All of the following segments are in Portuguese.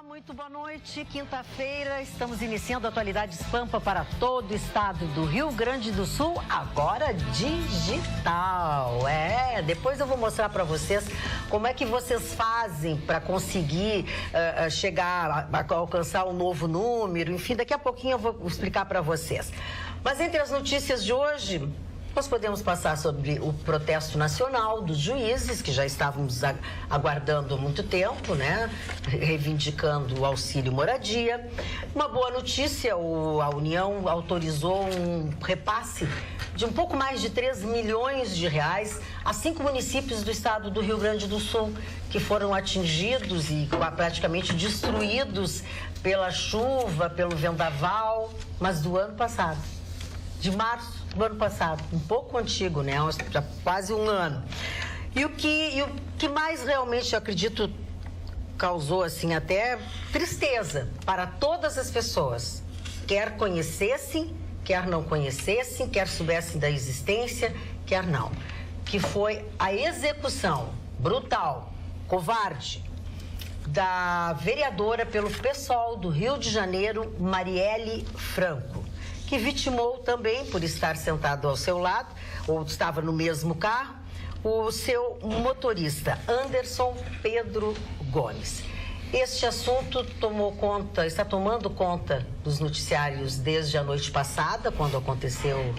Muito boa noite, quinta-feira, estamos iniciando a Atualidades Pampa para todo o estado do Rio Grande do Sul, agora digital. Depois eu vou mostrar para vocês como é que vocês fazem para conseguir chegar a alcançar um novo número, enfim, daqui a pouquinho eu vou explicar para vocês. Mas entre as notícias de hoje, nós podemos passar sobre o protesto nacional dos juízes, que já estávamos aguardando há muito tempo, né? Reivindicando o auxílio moradia. Uma boa notícia, a União autorizou um repasse de um pouco mais de 3 milhões de reais a 5 municípios do estado do Rio Grande do Sul, que foram atingidos e praticamente destruídos pela chuva, pelo vendaval, mas do ano passado, de março do ano passado, um pouco antigo, né? Já quase um ano. E o que mais realmente, eu acredito, causou assim até tristeza para todas as pessoas, quer conhecessem, quer não conhecessem, quer soubessem da existência, quer não, que foi a execução brutal, covarde, da vereadora pelo PSOL do Rio de Janeiro, Marielle Franco, que vitimou também, por estar sentado ao seu lado, ou estava no mesmo carro, o seu motorista, Anderson Pedro Gomes. Este assunto está tomando conta dos noticiários desde a noite passada, quando aconteceu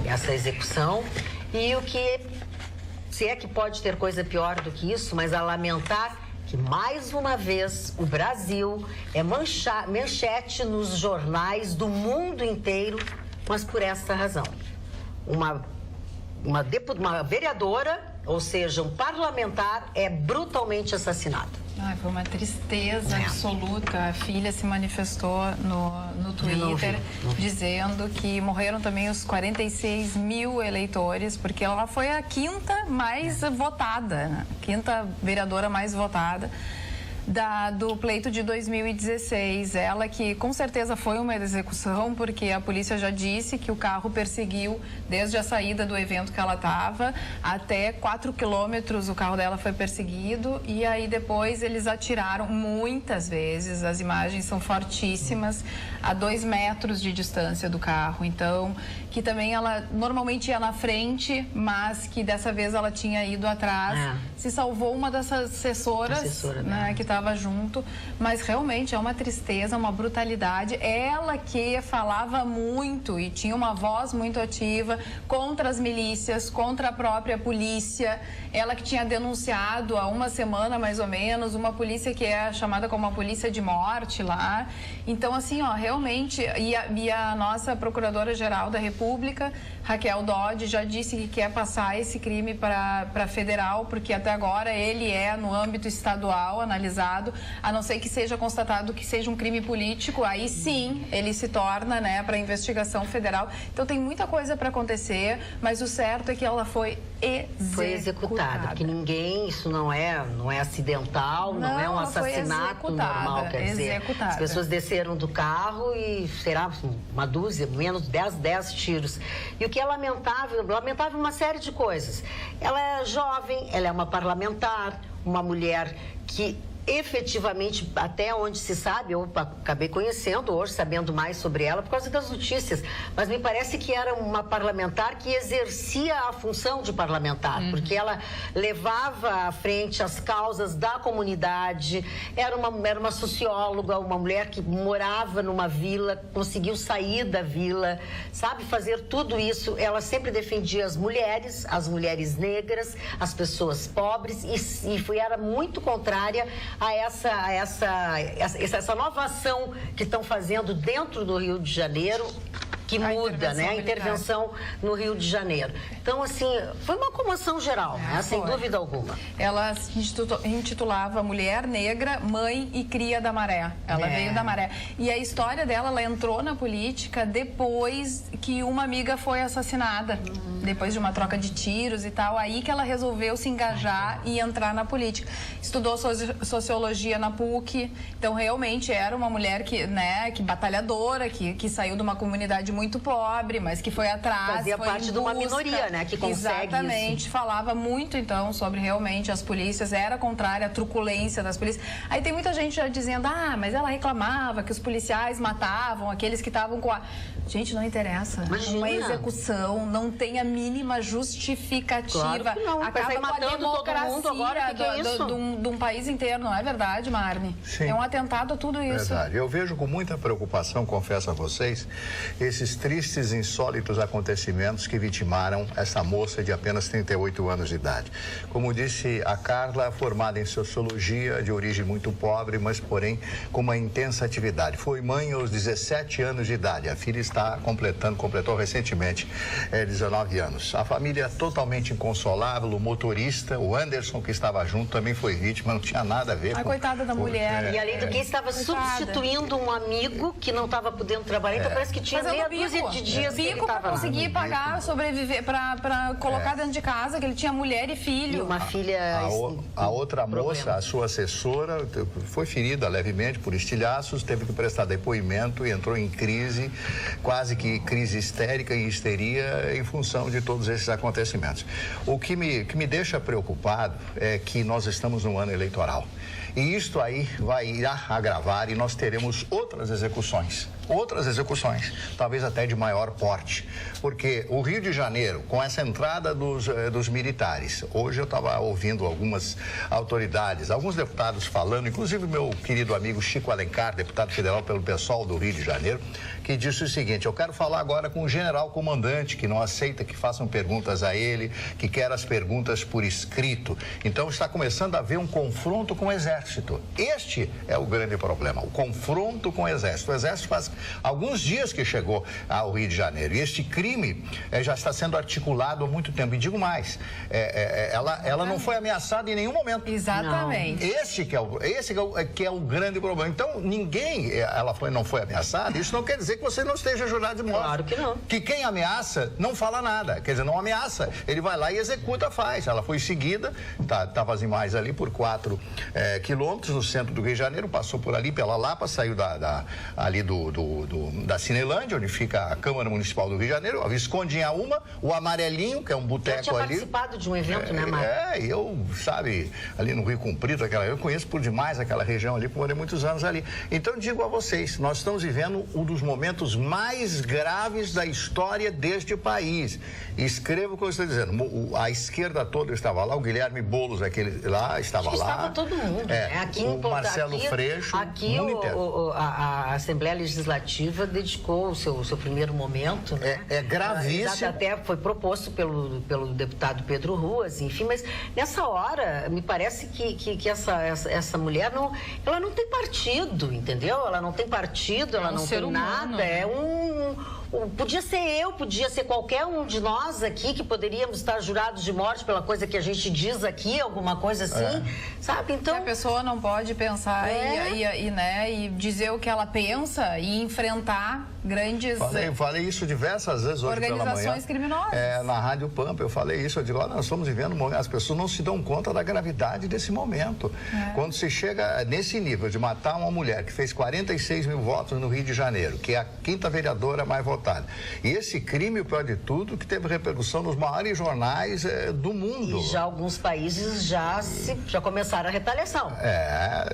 essa execução, e se é que pode ter coisa pior do que isso, mas a lamentar que, mais uma vez, o Brasil é manchete nos jornais do mundo inteiro, mas por essa razão. Uma vereadora, ou seja, um parlamentar, é brutalmente assassinado. Foi uma tristeza absoluta. A filha se manifestou no Twitter dizendo que morreram também os 46 mil eleitores, porque ela foi a quinta mais votada, né? Quinta vereadora mais votada do pleito de 2016. Ela que com certeza foi uma execução, porque a polícia já disse que o carro perseguiu desde a saída do evento que ela estava até 4 quilômetros. O carro dela foi perseguido e aí depois eles atiraram muitas vezes. As imagens são fortíssimas, a 2 metros de distância do carro. Então, que também ela normalmente ia na frente, mas que dessa vez ela tinha ido atrás. Se salvou uma dessas assessoras, né, que estava junto, mas realmente é uma tristeza, uma brutalidade. Ela que falava muito e tinha uma voz muito ativa contra as milícias, contra a própria polícia. Ela que tinha denunciado há uma semana, mais ou menos, uma polícia que é chamada como a polícia de morte lá. Então, assim, realmente, e a nossa Procuradora-Geral da República, Raquel Dodge, já disse que quer passar esse crime para federal, porque até agora ele é no âmbito estadual analisado, a não ser que seja constatado que seja um crime político, aí sim ele se torna, né, para investigação federal. Então tem muita coisa para acontecer, mas o certo é que ela foi executada. Porque isso não é acidental, não é um assassinato normal, quer dizer, as pessoas desceram do carro e será uma dúzia, menos 10 tiros. E o que é lamentável uma série de coisas. Ela é jovem, ela é uma parlamentar, uma mulher que efetivamente, até onde se sabe, eu acabei conhecendo hoje, sabendo mais sobre ela por causa das notícias, mas me parece que era uma parlamentar que exercia a função de parlamentar, porque ela levava à frente as causas da comunidade, era uma socióloga, uma mulher que morava numa vila, conseguiu sair da vila, sabe fazer tudo isso. Ela sempre defendia as mulheres negras, as pessoas pobres, e era muito contrária a essa nova ação que estão fazendo dentro do Rio de Janeiro, que muda, né? A intervenção no Rio de Janeiro. Então, assim, foi uma comoção geral, né? Sem dúvida alguma. Ela se intitulava Mulher Negra, Mãe e Cria da Maré. Ela veio da Maré. E a história dela, ela entrou na política depois que uma amiga foi assassinada. depois de uma troca de tiros e tal, aí que ela resolveu se engajar e entrar na política. Estudou sociologia na PUC, então realmente era uma mulher que batalhadora, que saiu de uma comunidade muito pobre, mas que foi atrás, fazia parte de uma minoria, né, que consegue exatamente, isso. Falava muito então sobre realmente as polícias, era contrária à truculência das polícias. Aí tem muita gente já dizendo, mas ela reclamava que os policiais matavam aqueles que estavam com a... Gente, não interessa. Imagina. Uma execução não tem a mínima justificativa. Claro que não. Acaba com a democracia agora, de um país inteiro, não é verdade, Marne? Sim. É um atentado a tudo isso. Verdade. Eu vejo com muita preocupação, confesso a vocês, esses tristes, insólitos acontecimentos que vitimaram essa moça de apenas 38 anos de idade. Como disse a Carla, formada em sociologia, de origem muito pobre, mas porém com uma intensa atividade. Foi mãe aos 17 anos de idade. A filha completou recentemente 19 anos. A família é totalmente inconsolável, o motorista, o Anderson, que estava junto, também foi vítima, não tinha nada a ver com... Coitada da mulher. E além do que estava substituindo um amigo que não estava podendo trabalhar, então parece que tinha meia dúzia de dias que ele bico para estava conseguir pagar, sobreviver, para colocar dentro de casa, que ele tinha mulher e filho. E uma filha... A outra moça, a sua assessora, foi ferida levemente por estilhaços, teve que prestar depoimento e entrou em crise, quase que crise histérica e histeria em função de todos esses acontecimentos. O que me deixa preocupado é que nós estamos num ano eleitoral. E isto aí irá agravar e nós teremos outras execuções, talvez até de maior porte. Porque o Rio de Janeiro, com essa entrada dos militares, hoje eu estava ouvindo algumas autoridades, alguns deputados falando, inclusive meu querido amigo Chico Alencar, deputado federal pelo PSOL do Rio de Janeiro, que disse o seguinte: eu quero falar agora com o general comandante, que não aceita que façam perguntas a ele, que quer as perguntas por escrito. Então está começando a haver um confronto com o Exército. Este é o grande problema, o confronto com o Exército. O Exército faz alguns dias que chegou ao Rio de Janeiro e este crime já está sendo articulado há muito tempo. E digo mais, ela não foi ameaçada em nenhum momento. Exatamente. Esse que é o grande problema. Então, não foi ameaçada, isso não quer dizer que você não esteja jurado de morte. Claro que não. Que quem ameaça não fala nada, quer dizer, não ameaça. Ele vai lá e executa, faz. Ela foi seguida, estava em mais ali por 4 quilômetros no centro do Rio de Janeiro, passou por ali pela Lapa, saiu ali da Cinelândia, onde fica a Câmara Municipal do Rio de Janeiro, a Viscondinha Uma, o Amarelinho, que é um boteco ali. Eu tinha participado de um evento, né, Mário? Eu, ali no Rio Comprido, eu conheço por demais aquela região ali, morei muitos anos ali. Então, digo a vocês, nós estamos vivendo um dos momentos mais graves da história deste país. Escrevo o que eu estou dizendo. A esquerda toda estava lá, o Guilherme Boulos, aquele lá, estava lá. Estava todo mundo. Aqui o Marcelo Freixo. Aqui a Assembleia Legislativa dedicou o seu primeiro momento, né? É gravíssimo. Até foi proposto pelo deputado Pedro Ruas, enfim, mas nessa hora me parece que essa mulher ela não tem partido, entendeu? Ela não tem partido, ela não tem nada, podia ser eu, podia ser qualquer um de nós aqui que poderíamos estar jurados de morte pela coisa que a gente diz aqui, alguma coisa assim, sabe? Então a pessoa não pode pensar e dizer o que ela pensa e enfrentar grandes... Falei isso diversas vezes hoje pela manhã. Organizações criminosas. Na Rádio Pampa, eu falei isso, eu digo, nós estamos vivendo, as pessoas não se dão conta da gravidade desse momento. Quando se chega nesse nível de matar uma mulher que fez 46 mil votos no Rio de Janeiro, que é a 5ª vereadora mais votada. E esse crime, o pior de tudo, que teve repercussão nos maiores jornais do mundo. E já alguns países já começaram a retaliação.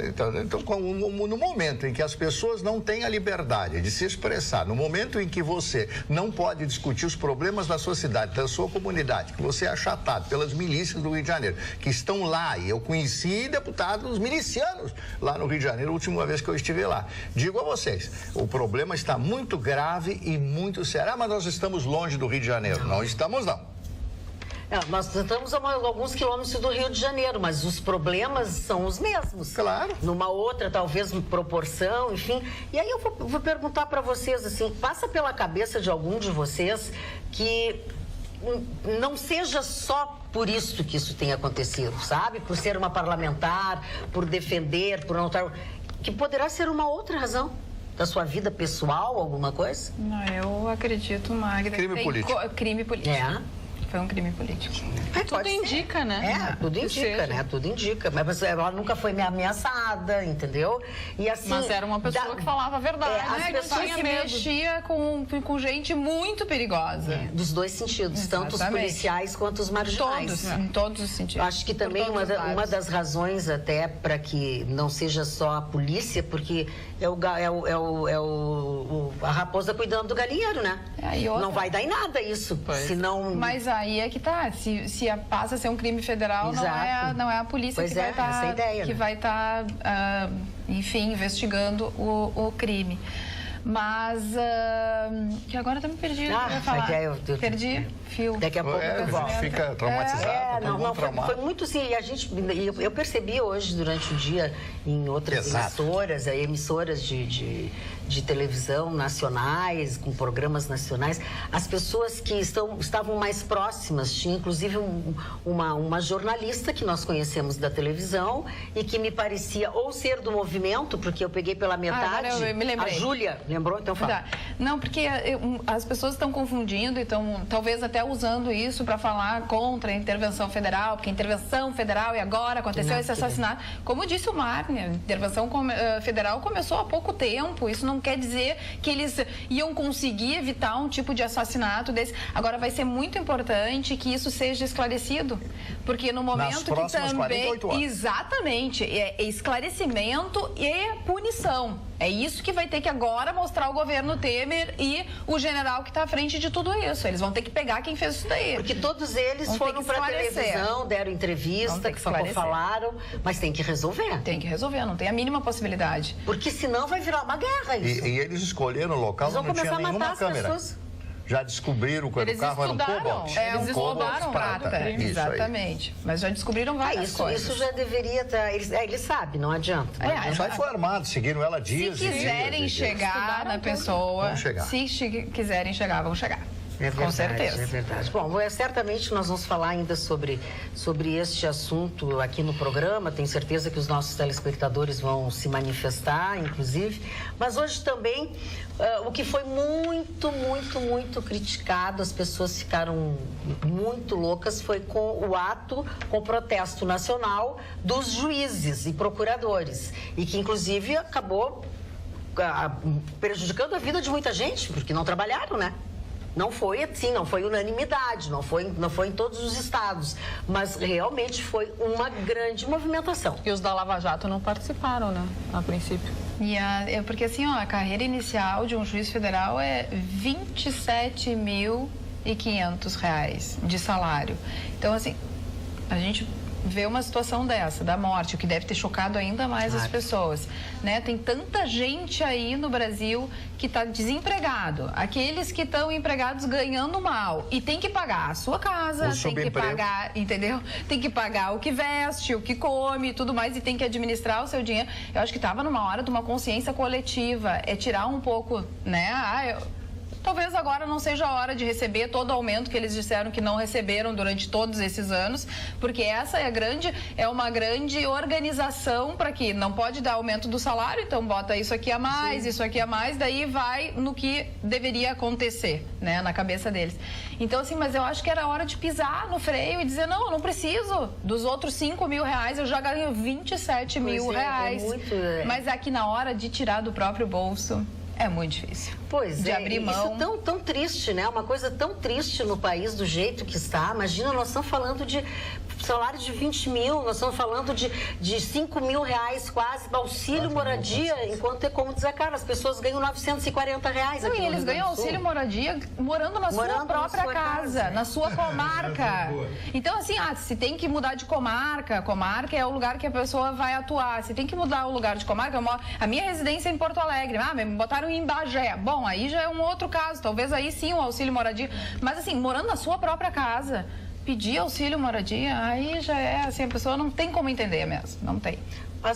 Então, no momento em que as pessoas não têm a liberdade de se expressar, no momento em que você não pode discutir os problemas da sua cidade, da sua comunidade, que você é achatado pelas milícias do Rio de Janeiro, que estão lá, e eu conheci deputados milicianos lá no Rio de Janeiro, a última vez que eu estive lá. Digo a vocês, o problema está muito grave e muito sério. Mas nós estamos longe do Rio de Janeiro. Não estamos, não. Nós estamos a alguns quilômetros do Rio de Janeiro, mas os problemas são os mesmos. Claro. Numa outra, talvez, proporção, enfim. E aí eu vou perguntar para vocês, assim, passa pela cabeça de algum de vocês que não seja só por isso que isso tenha acontecido, sabe? Por ser uma parlamentar, por defender, por não estar... Que poderá ser uma outra razão da sua vida pessoal, alguma coisa? Não, eu acredito, Magda. Crime político. Crime político. Foi um crime político. Tudo indica, né? Tudo indica, né? Tudo indica. Mas ela nunca foi ameaçada, entendeu? E assim... Mas era uma pessoa que falava a verdade. As pessoas se mexia com gente muito perigosa. Dos dois sentidos, tanto os policiais quanto os marginais. Em todos os sentidos. Acho que também uma das razões até para que não seja só a polícia, porque a raposa cuidando do galinheiro, né? Não vai dar em nada isso. Senão... Mas aí é que tá. Se passa a ser um crime federal, não é a polícia que vai estar, enfim, investigando o crime. Mas que agora eu me perdi. Perdi fio. Daqui a pouco eu volto. Fica traumatizado. Foi muito assim. Eu percebi hoje durante o dia em outras emissoras de televisão nacionais, com programas nacionais, as pessoas que estavam mais próximas. Tinha inclusive uma jornalista que nós conhecemos da televisão e que me parecia ou ser do movimento, porque eu peguei pela metade. Eu me lembrei. A Júlia, lembrou? Então fala. Não, porque as pessoas estão confundindo e estão talvez até usando isso para falar contra a intervenção federal, porque a intervenção federal e agora aconteceu esse assassinato. Como disse o Marne, a intervenção federal começou há pouco tempo. Isso não quer dizer que eles iam conseguir evitar um tipo de assassinato desse. Agora vai ser muito importante que isso seja esclarecido, porque no momento que também 48 horas. Exatamente, é esclarecimento e punição. É isso que vai ter que agora mostrar o governo Temer e o general que está à frente de tudo isso. Eles vão ter que pegar quem fez isso daí. Porque todos eles foram para a televisão, deram entrevista, que falaram, mas tem que resolver. Tem que resolver, não tem a mínima possibilidade. Porque senão vai virar uma guerra isso. E eles escolheram o local, não tinha nenhuma câmera. Pessoas. Já descobriram que o carro era um Cobalt. Eles estudaram prata. Exatamente. Mas já descobriram várias coisas. Isso já deveria estar... Eles sabem, não adianta. Só foi armado, seguiram ela dias e dias. Se quiserem chegar na pessoa, se quiserem chegar, vão chegar. Com certeza. É verdade. Bom, certamente nós vamos falar ainda sobre este assunto aqui no programa. Tenho certeza que os nossos telespectadores vão se manifestar, inclusive. Mas hoje também, o que foi muito, muito, muito criticado, as pessoas ficaram muito loucas, foi com o ato, com o protesto nacional dos juízes e procuradores. E que, inclusive, acabou prejudicando a vida de muita gente, porque não trabalharam, né? Não foi assim, não foi unanimidade, não foi em todos os estados, mas realmente foi uma grande movimentação. E os da Lava Jato não participaram, né, a princípio? Porque assim, a carreira inicial de um juiz federal é R$ 27.500 de salário. Então, assim, a gente vê uma situação dessa, da morte, o que deve ter chocado ainda mais as pessoas, né? Tem tanta gente aí no Brasil que está desempregado, aqueles que estão empregados ganhando mal e tem que pagar a sua casa, tem que pagar, entendeu? Tem que pagar o que veste, o que come e tudo mais e tem que administrar o seu dinheiro. Eu acho que estava numa hora de uma consciência coletiva, tirar um pouco, né? Talvez agora não seja a hora de receber todo o aumento que eles disseram que não receberam durante todos esses anos, porque essa é uma grande organização para que não pode dar aumento do salário, então bota isso aqui a mais, isso aqui a mais, daí vai no que deveria acontecer, né, na cabeça deles. Então, assim, mas eu acho que era hora de pisar no freio e dizer, não, eu não preciso dos outros R$5.000, eu já ganho R$27.000. Mas aqui na hora de tirar do próprio bolso... É muito difícil. De abrir mão. Isso tão triste, né? Uma coisa tão triste no país do jeito que está. Imagina, nós estamos falando de salário de 20 mil, nós estamos falando de R$5.000 quase, auxílio moradia, enquanto é como diz a cara, as pessoas ganham R$940 aqui. E eles ganham auxílio moradia morando na sua própria casa, na sua comarca. Então, assim, se tem que mudar de comarca é o lugar que a pessoa vai atuar. Se tem que mudar o lugar de comarca, a minha residência é em Porto Alegre. Me botaram em Bagé. Bom, aí já é um outro caso. Talvez aí sim o auxílio moradia. Mas, assim, morando na sua própria casa, pedir auxílio moradia, aí já é assim, a pessoa não tem como entender mesmo. Não tem.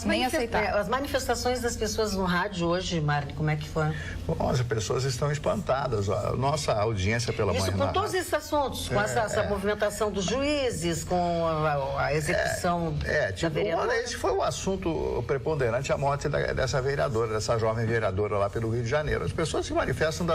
Nem aceitar. As manifestações das pessoas no rádio hoje, Marli, como é que foi? Bom, as pessoas estão espantadas. A nossa audiência pela manhã. Isso com todos esses assuntos, com essa movimentação dos juízes, com a execução da vereadora. Esse foi o assunto preponderante, a morte dessa vereadora, dessa jovem vereadora lá pelo Rio de Janeiro. As pessoas se manifestam de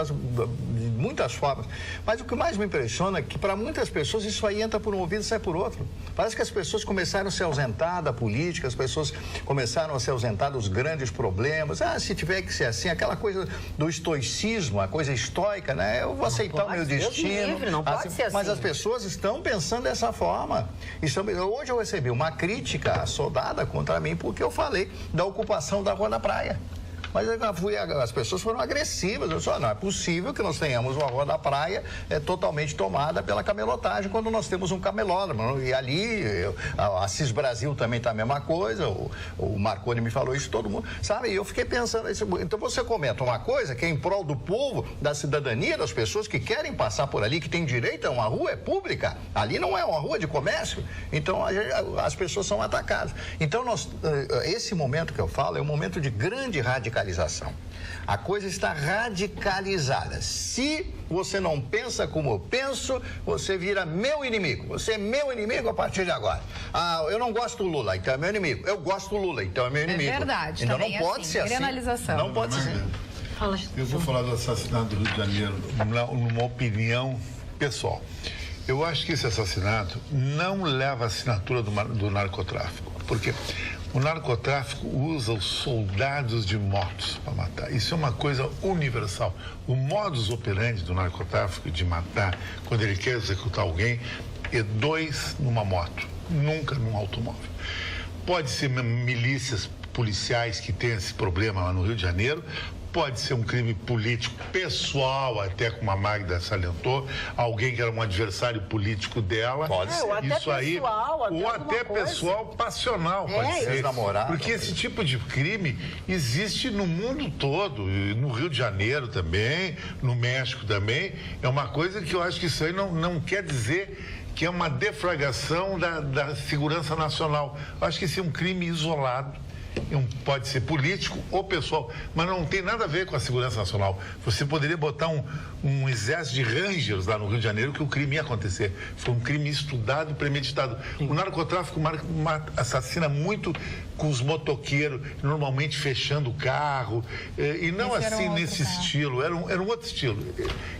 muitas formas. Mas o que mais me impressiona é que para muitas pessoas isso aí entra por um ouvido e sai por outro. Parece que as pessoas começaram a se ausentar da política, as pessoas começaram a se ausentar dos grandes problemas. Se tiver que ser assim, aquela coisa do estoicismo, a coisa estoica, né? Eu vou aceitar o meu destino. Livre, não pode ser assim. Mas as pessoas estão pensando dessa forma. Hoje eu recebi uma crítica assodada contra mim porque eu falei da ocupação da Rua da Praia. Mas as pessoas foram agressivas. Eu disse, não é possível que nós tenhamos uma Rua da Praia totalmente tomada pela camelotagem, quando nós temos um camelódromo. E ali, a Cis Brasil também está a mesma coisa, o Marconi me falou isso, todo mundo, sabe? E eu fiquei pensando, então você comenta uma coisa que é em prol do povo, da cidadania, das pessoas que querem passar por ali, que têm direito a uma rua, é pública. Ali não é uma rua de comércio. Então, as pessoas são atacadas. Então, esse momento que eu falo é um momento de grande radicalização. A coisa está radicalizada. Se você não pensa como eu penso, você vira meu inimigo. Você é meu inimigo a partir de agora. Eu não gosto do Lula, então é meu inimigo. Eu gosto do Lula, então é meu inimigo. É verdade. Então não pode ser assim. Não pode ser. Eu vou falar do assassinato do Rio de Janeiro numa opinião pessoal. Eu acho que esse assassinato não leva a assinatura do narcotráfico. Porque o narcotráfico usa os soldados de motos para matar. Isso é uma coisa universal. O modus operandi do narcotráfico de matar, quando ele quer executar alguém, é 2 numa moto, nunca num automóvel. Pode ser milícias policiais que têm esse problema lá no Rio de Janeiro, pode ser um crime político pessoal, até como a Magda salientou, alguém que era um adversário político dela. Pode ser. Ou até isso aí, pessoal, ou até pessoal passional, pode ser. Namorado. Porque esse tipo de crime existe no mundo todo, no Rio de Janeiro também, no México também. É uma coisa que eu acho que isso aí não quer dizer que é uma deflagração da segurança nacional. Eu acho que esse é um crime isolado. Pode ser político ou pessoal, mas não tem nada a ver com a segurança nacional. Você poderia botar um exército de rangers lá no Rio de Janeiro que o crime ia acontecer. Foi um crime estudado e premeditado. O narcotráfico assassina muito com os motoqueiros, normalmente fechando o carro, e não assim nesse estilo, era um outro estilo.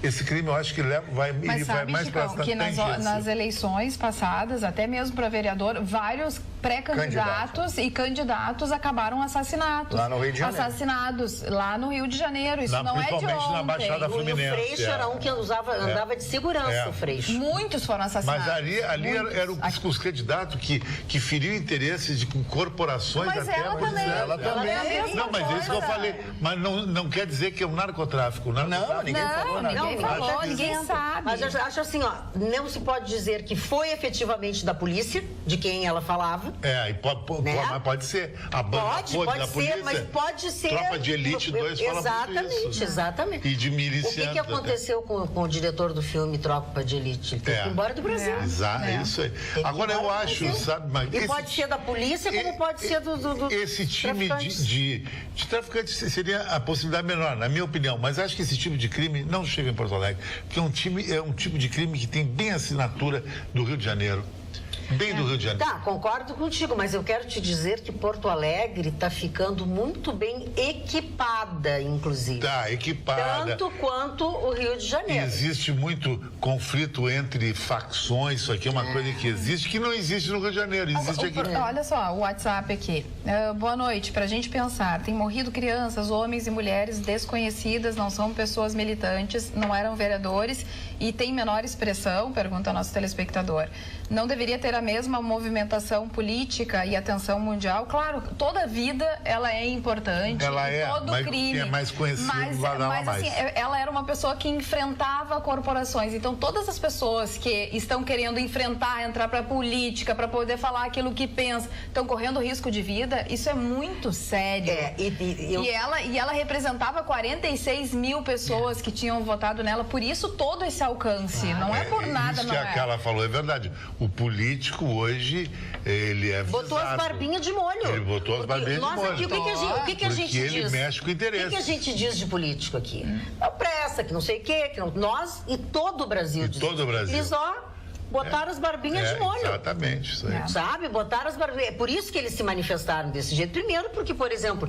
Esse crime eu acho que vai mais para essa que nas eleições passadas, até mesmo para vereador, vários pré-candidatos e candidatos acabaram assassinados. Lá no Rio de Janeiro. Assassinados lá no Rio de Janeiro. Isso não é de ontem. Principalmente na Baixada Fluminense. E o Freixo era um que andava de segurança, o Freixo. Muitos foram assassinados. Mas ali eram os candidatos que feriam interesses de corporações. Mas até, ela também. Ela também. Não, mas é isso que eu falei. Mas não quer dizer que é um narcotráfico. Não, ninguém falou nada. Ninguém falou, ninguém sabe. Mas eu acho assim, não se pode dizer que foi efetivamente da polícia, de quem ela falava. Né? Pode ser. A banda pode da ser, polícia. mas pode ser. Tropa de elite 2 fala muito isso. Exatamente. E de milicianos. O que aconteceu com o diretor do filme Tropa de Elite? Ele teve que ir embora do Brasil. Exato, isso aí. Agora eu acho, sabe, mas e pode ser da polícia, como pode ser do esse time de traficantes seria a possibilidade menor, na minha opinião. Mas acho que esse tipo de crime não chega em Porto Alegre, porque é um tipo de crime que tem bem a assinatura do Rio de Janeiro. Bem do Rio de Janeiro. Tá, concordo contigo, mas eu quero te dizer que Porto Alegre está ficando muito bem equipada, inclusive. Tá, equipada. Tanto quanto o Rio de Janeiro. Existe muito conflito entre facções, isso aqui é uma coisa que existe, que não existe no Rio de Janeiro, existe aqui. Olha só, o WhatsApp aqui. Boa noite, pra gente pensar. Tem morrido crianças, homens e mulheres desconhecidas, não são pessoas militantes, não eram vereadores e tem menor expressão, pergunta nosso telespectador. Não deveria ter a mesma movimentação política e atenção mundial? Claro, toda vida ela é importante. Ela é, todo mas crime. é mais conhecido, mas assim, ela era uma pessoa que enfrentava corporações. Então, todas as pessoas que estão querendo entrar para a política, para poder falar aquilo que pensa, estão correndo risco de vida, isso é muito sério. E ela representava 46 mil pessoas que tinham votado nela, por isso todo esse alcance. Não é por nada, isso que aquela falou é verdade. O político hoje, ele é botou as barbinhas de molho. Ele botou as barbinhas de molho. Aqui, o que a gente diz? Ele mexe com interesse. O que a gente diz de político aqui? A pressa, que não sei o quê, nós e todo o Brasil. Todo o Brasil. Eles, botaram as barbinhas de molho. Exatamente, isso aí. Sabe? Botaram as barbinhas. É por isso que eles se manifestaram desse jeito. Primeiro porque, por exemplo,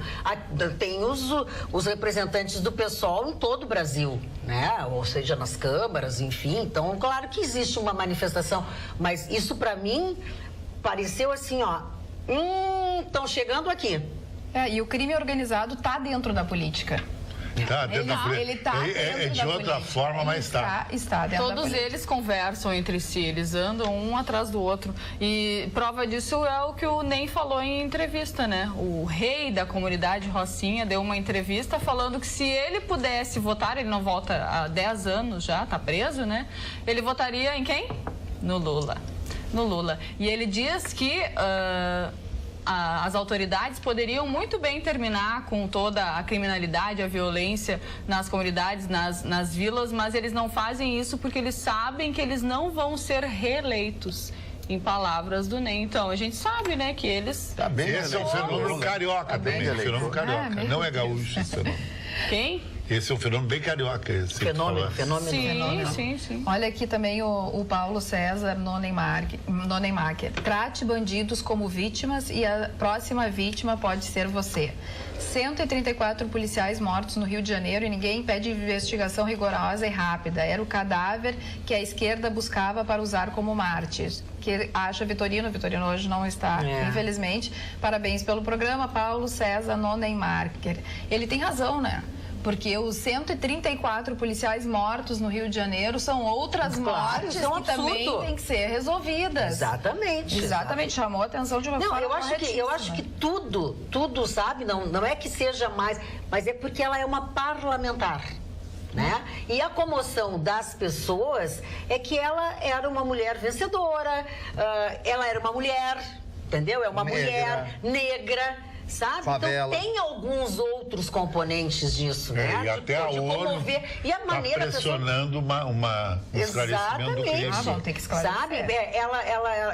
tem os representantes do PSOL em todo o Brasil, né? Ou seja, nas câmaras, enfim. Então, claro que existe uma manifestação, mas isso para mim pareceu assim, ó, estão chegando aqui. E o crime organizado tá dentro da política. Tá dentro da política. Ele tá dentro de da outra política. forma, mas tá. Está dentro Todos da política. eles conversam entre si, eles andam um atrás do outro. E prova disso é o que o Ney falou em entrevista, né? O rei da comunidade Rocinha deu uma entrevista falando que se ele pudesse votar, ele não vota há 10 anos já, tá preso, né? Ele votaria em quem? No Lula. No Lula. E ele diz que as autoridades poderiam muito bem terminar com toda a criminalidade, a violência nas comunidades, nas vilas, mas eles não fazem isso porque eles sabem que eles não vão ser reeleitos. Em palavras do Ney. Então, a gente sabe, né, que eles... Tá bem, esse é um fenômeno carioca também, um fenômeno carioca. Não é gaúcho esse fenômeno. Quem? Esse é um fenômeno bem carioca. Esse Fenômeno. Sim. Olha aqui também o Paulo César Nonemacher. Trate bandidos como vítimas e a próxima vítima pode ser você. 134 policiais mortos no Rio de Janeiro e ninguém pede investigação rigorosa e rápida. Era o cadáver que a esquerda buscava para usar como mártir. Que acha Vitorino hoje não está, infelizmente. Parabéns pelo programa, Paulo César Nonemacher. Ele tem razão, né? Porque os 134 policiais mortos no Rio de Janeiro são outras mortes que também têm que ser resolvidas. Exatamente. Chamou a atenção de uma forma eu acho que tudo, sabe? Não é que seja mais, mas é porque ela é uma parlamentar. Né? E a comoção das pessoas é que ela era uma mulher vencedora, ela era uma mulher, entendeu? É uma mulher negra. Sabe? Favela. Então tem alguns outros componentes disso, né? E até a ONU está pressionando um esclarecimento do crime. Vão ter que esclarecer. Sabe?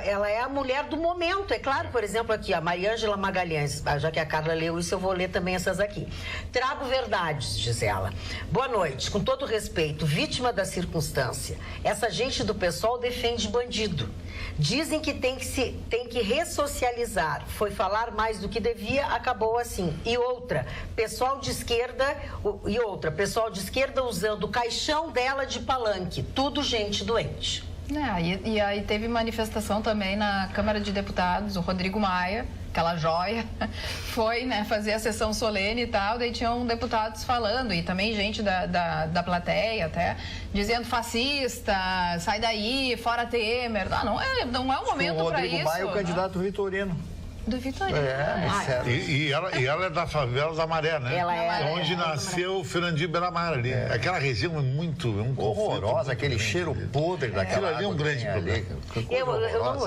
Ela é a mulher do momento. É claro, por exemplo, aqui, a Mariângela Magalhães, já que a Carla leu isso, eu vou ler também essas aqui. Trago verdades, diz ela. Boa noite, com todo respeito, vítima da circunstância. Essa gente do PSOL defende bandido. Dizem que tem que ressocializar. Foi falar mais do que devia, acabou assim. E outra, pessoal de esquerda usando o caixão dela de palanque. Tudo gente doente. E aí teve manifestação também na Câmara de Deputados, o Rodrigo Maia, aquela joia, foi, né, fazer a sessão solene e tal, daí tinham deputados falando, e também gente da plateia até, dizendo fascista, sai daí, fora Temer. Não é o momento para isso. O Rodrigo Maia é o candidato Vitorino. Do Vitorino. E ela é da favela da Maré, né? Ela é onde nasceu o Fernandinho Beiramar ali. Aquela região é muito... horrorosa, aquele cheiro podre daquela água. Ali é um grande problema.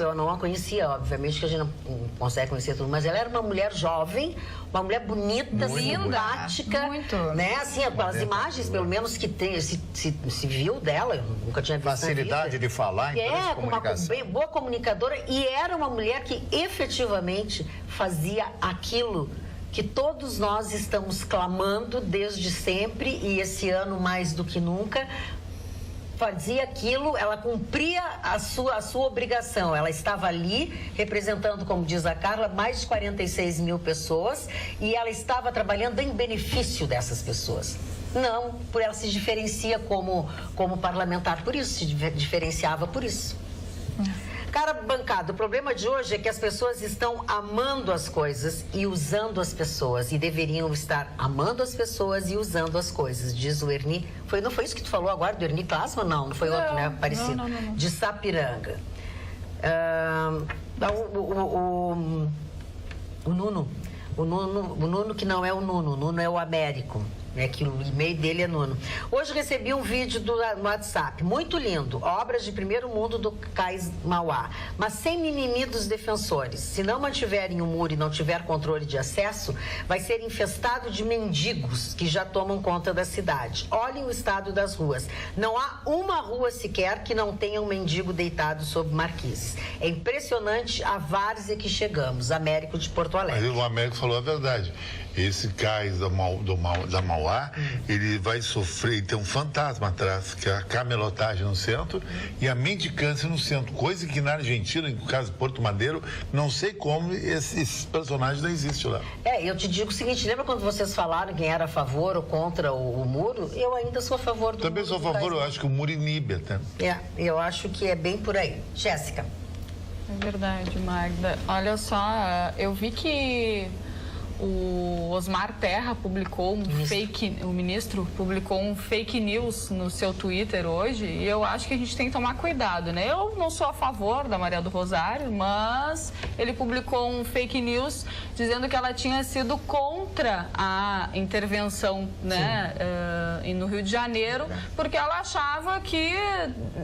Eu não a conhecia, obviamente, que a gente não consegue conhecer tudo, mas ela era uma mulher jovem, uma mulher bonita, simpática, né? Assim, as imagens, pelo menos, que tem, se viu dela, eu nunca tinha visto. Facilidade de falar, uma boa comunicadora, e era uma mulher que efetivamente fazia aquilo que todos nós estamos clamando desde sempre, e esse ano mais do que nunca. Fazia aquilo, ela cumpria a sua obrigação. Ela estava ali representando, como diz a Carla, mais de 46 mil pessoas, e ela estava trabalhando em benefício dessas pessoas. Não, ela se diferencia como parlamentar, por isso, se diferenciava por isso. Cara, bancada, o problema de hoje é que as pessoas estão amando as coisas e usando as pessoas, e deveriam estar amando as pessoas e usando as coisas, diz o Erni. Não foi isso que tu falou agora, do Erni Klasman? Não foi outro, né? Parecido. Não. De Sapiranga. O Nuno que não é o Nuno é o Américo. Que o e-mail dele é Nuno. Hoje recebi um vídeo no WhatsApp, muito lindo, obras de primeiro mundo do Cais Mauá, mas sem mimimi dos defensores. Se não mantiverem o muro e não tiver controle de acesso, vai ser infestado de mendigos que já tomam conta da cidade. Olhem o estado das ruas. Não há uma rua sequer que não tenha um mendigo deitado sob marquises. É impressionante a várzea que chegamos. Américo de Porto Alegre. Mas o Américo falou a verdade. Esse cais da Mauá ar, ele vai sofrer, tem um fantasma atrás, que é a camelotagem no centro e a mendicância no centro, coisa que na Argentina, no caso de Porto Madeiro, não sei como esses personagens não existem lá. Eu te digo o seguinte, lembra quando vocês falaram quem era a favor ou contra o muro? Eu ainda sou a favor do muro. Também sou a favor, eu acho que o muro inibe até. Eu acho que é bem por aí. Jéssica. É verdade, Magda. Olha só, eu vi que o Osmar Terra publicou o ministro publicou um fake news no seu Twitter hoje, e eu acho que a gente tem que tomar cuidado, né? Eu não sou a favor da Maria do Rosário, mas ele publicou um fake news dizendo que ela tinha sido contra a intervenção, né, no Rio de Janeiro, porque ela achava que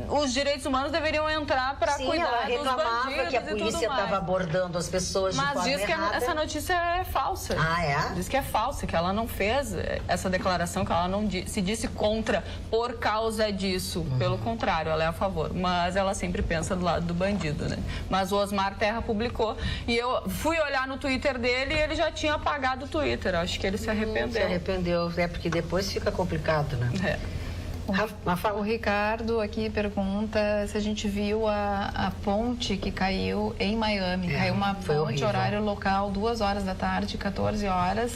os direitos humanos deveriam entrar para cuidar dos bandidos e tudo mais. Ela reclamava que a polícia estava abordando as pessoas de forma errada. Mas diz que essa notícia é falsa. Ah, é? Diz que é falsa, que ela não fez essa declaração, que ela não se disse contra por causa disso. Pelo contrário, ela é a favor. Mas ela sempre pensa do lado do bandido, né? Mas o Osmar Terra publicou e eu fui olhar no Twitter dele e ele já tinha apagado o Twitter. Acho que ele se arrependeu. Se arrependeu, porque depois fica complicado, né? O Ricardo aqui pergunta se a gente viu a ponte que caiu em Miami. Caiu uma ponte, horrível. Horário local, 2 horas da tarde, 14 horas.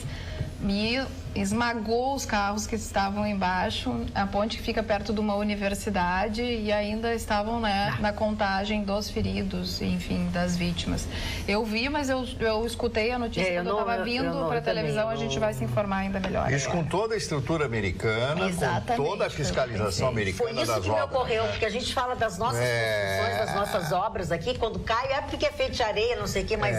E esmagou os carros que estavam embaixo. A ponte fica perto de uma universidade e ainda estavam, né, na contagem dos feridos, enfim, das vítimas. Eu vi, mas eu escutei a notícia quando eu estava vindo para a televisão. A gente vai se informar ainda melhor. Isso com toda a estrutura americana, com toda a fiscalização americana das obras. Foi isso que me ocorreu, porque a gente fala das nossas construções, das nossas obras aqui, quando cai é porque é feito de areia, não sei o que, mas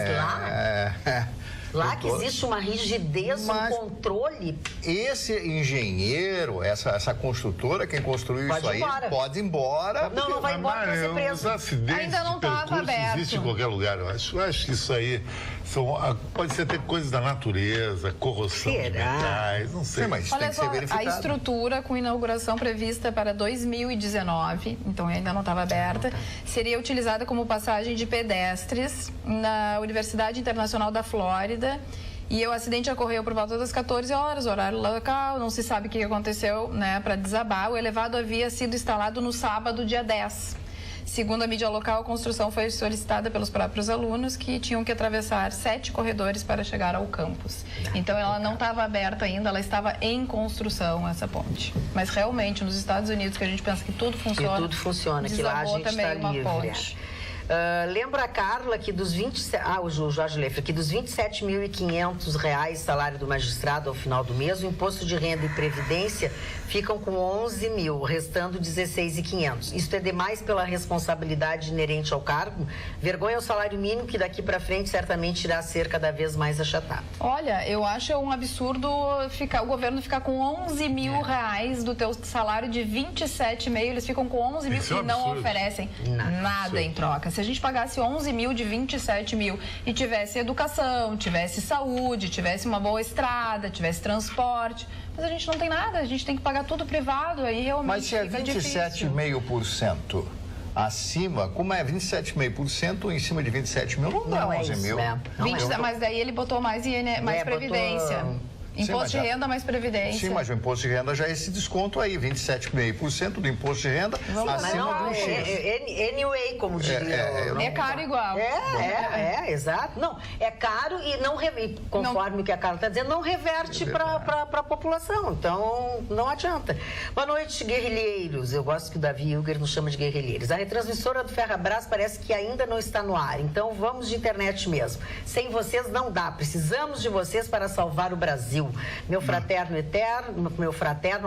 lá que existe uma rigidez, um controle. Esse engenheiro, essa construtora, quem construiu isso aí, pode ir embora. Não vai embora, vai ser preso. Os acidentes ainda não estava aberto. Existe em qualquer lugar, eu acho. Eu acho que isso aí pode ser até coisas da natureza, corrosão de metais, não sei. Mas olha tem que só, ser verificado. A estrutura com inauguração prevista para 2019, então ainda não estava aberta, seria utilizada como passagem de pedestres na Universidade Internacional da Flórida. E o acidente ocorreu por volta das 14 horas, horário local, não se sabe o que aconteceu, né, para desabar. O elevado havia sido instalado no sábado, dia 10. Segundo a mídia local, a construção foi solicitada pelos próprios alunos, que tinham que atravessar 7 corredores para chegar ao campus. Então, ela não estava aberta ainda, ela estava em construção, essa ponte. Mas, realmente, nos Estados Unidos, que a gente pensa que tudo funciona, que lá a gente está livre. Ponte. Lembra a Carla que dos 27... o Jorge Leffer, que dos R$ 27.500 salário do magistrado ao final do mês, o imposto de renda e previdência ficam com 11 mil, restando 16.500. Isto é demais pela responsabilidade inerente ao cargo? Vergonha ao salário mínimo, que daqui para frente certamente irá ser cada vez mais achatado. Olha, eu acho um absurdo o governo ficar com 11 mil reais do teu salário de 27,5, eles ficam com 11 mil e não oferecem nada em troca. Se a gente pagasse 11 mil de 27 mil e tivesse educação, tivesse saúde, tivesse uma boa estrada, tivesse transporte, mas a gente não tem nada, a gente tem que pagar tudo privado, aí realmente mas se é fica difícil. 27,5% acima, como é 27,5% em cima de 27 mil, não dá 11 mil. Mas daí ele botou mais previdência. Imposto de renda mais previdência. Sim, mas o imposto de renda já é esse desconto aí, 27,5% do imposto de renda acima do X. Anyway, como diria. É caro igual. Exato. Não, é caro e não conforme o que a Carla está dizendo, não reverte para a população. Então, não adianta. Boa noite, guerrilheiros. Eu gosto que o Davi Hilger nos chama de guerrilheiros. A retransmissora do Ferrabras parece que ainda não está no ar. Então, vamos de internet mesmo. Sem vocês não dá. Precisamos de vocês para salvar o Brasil. Meu fraterno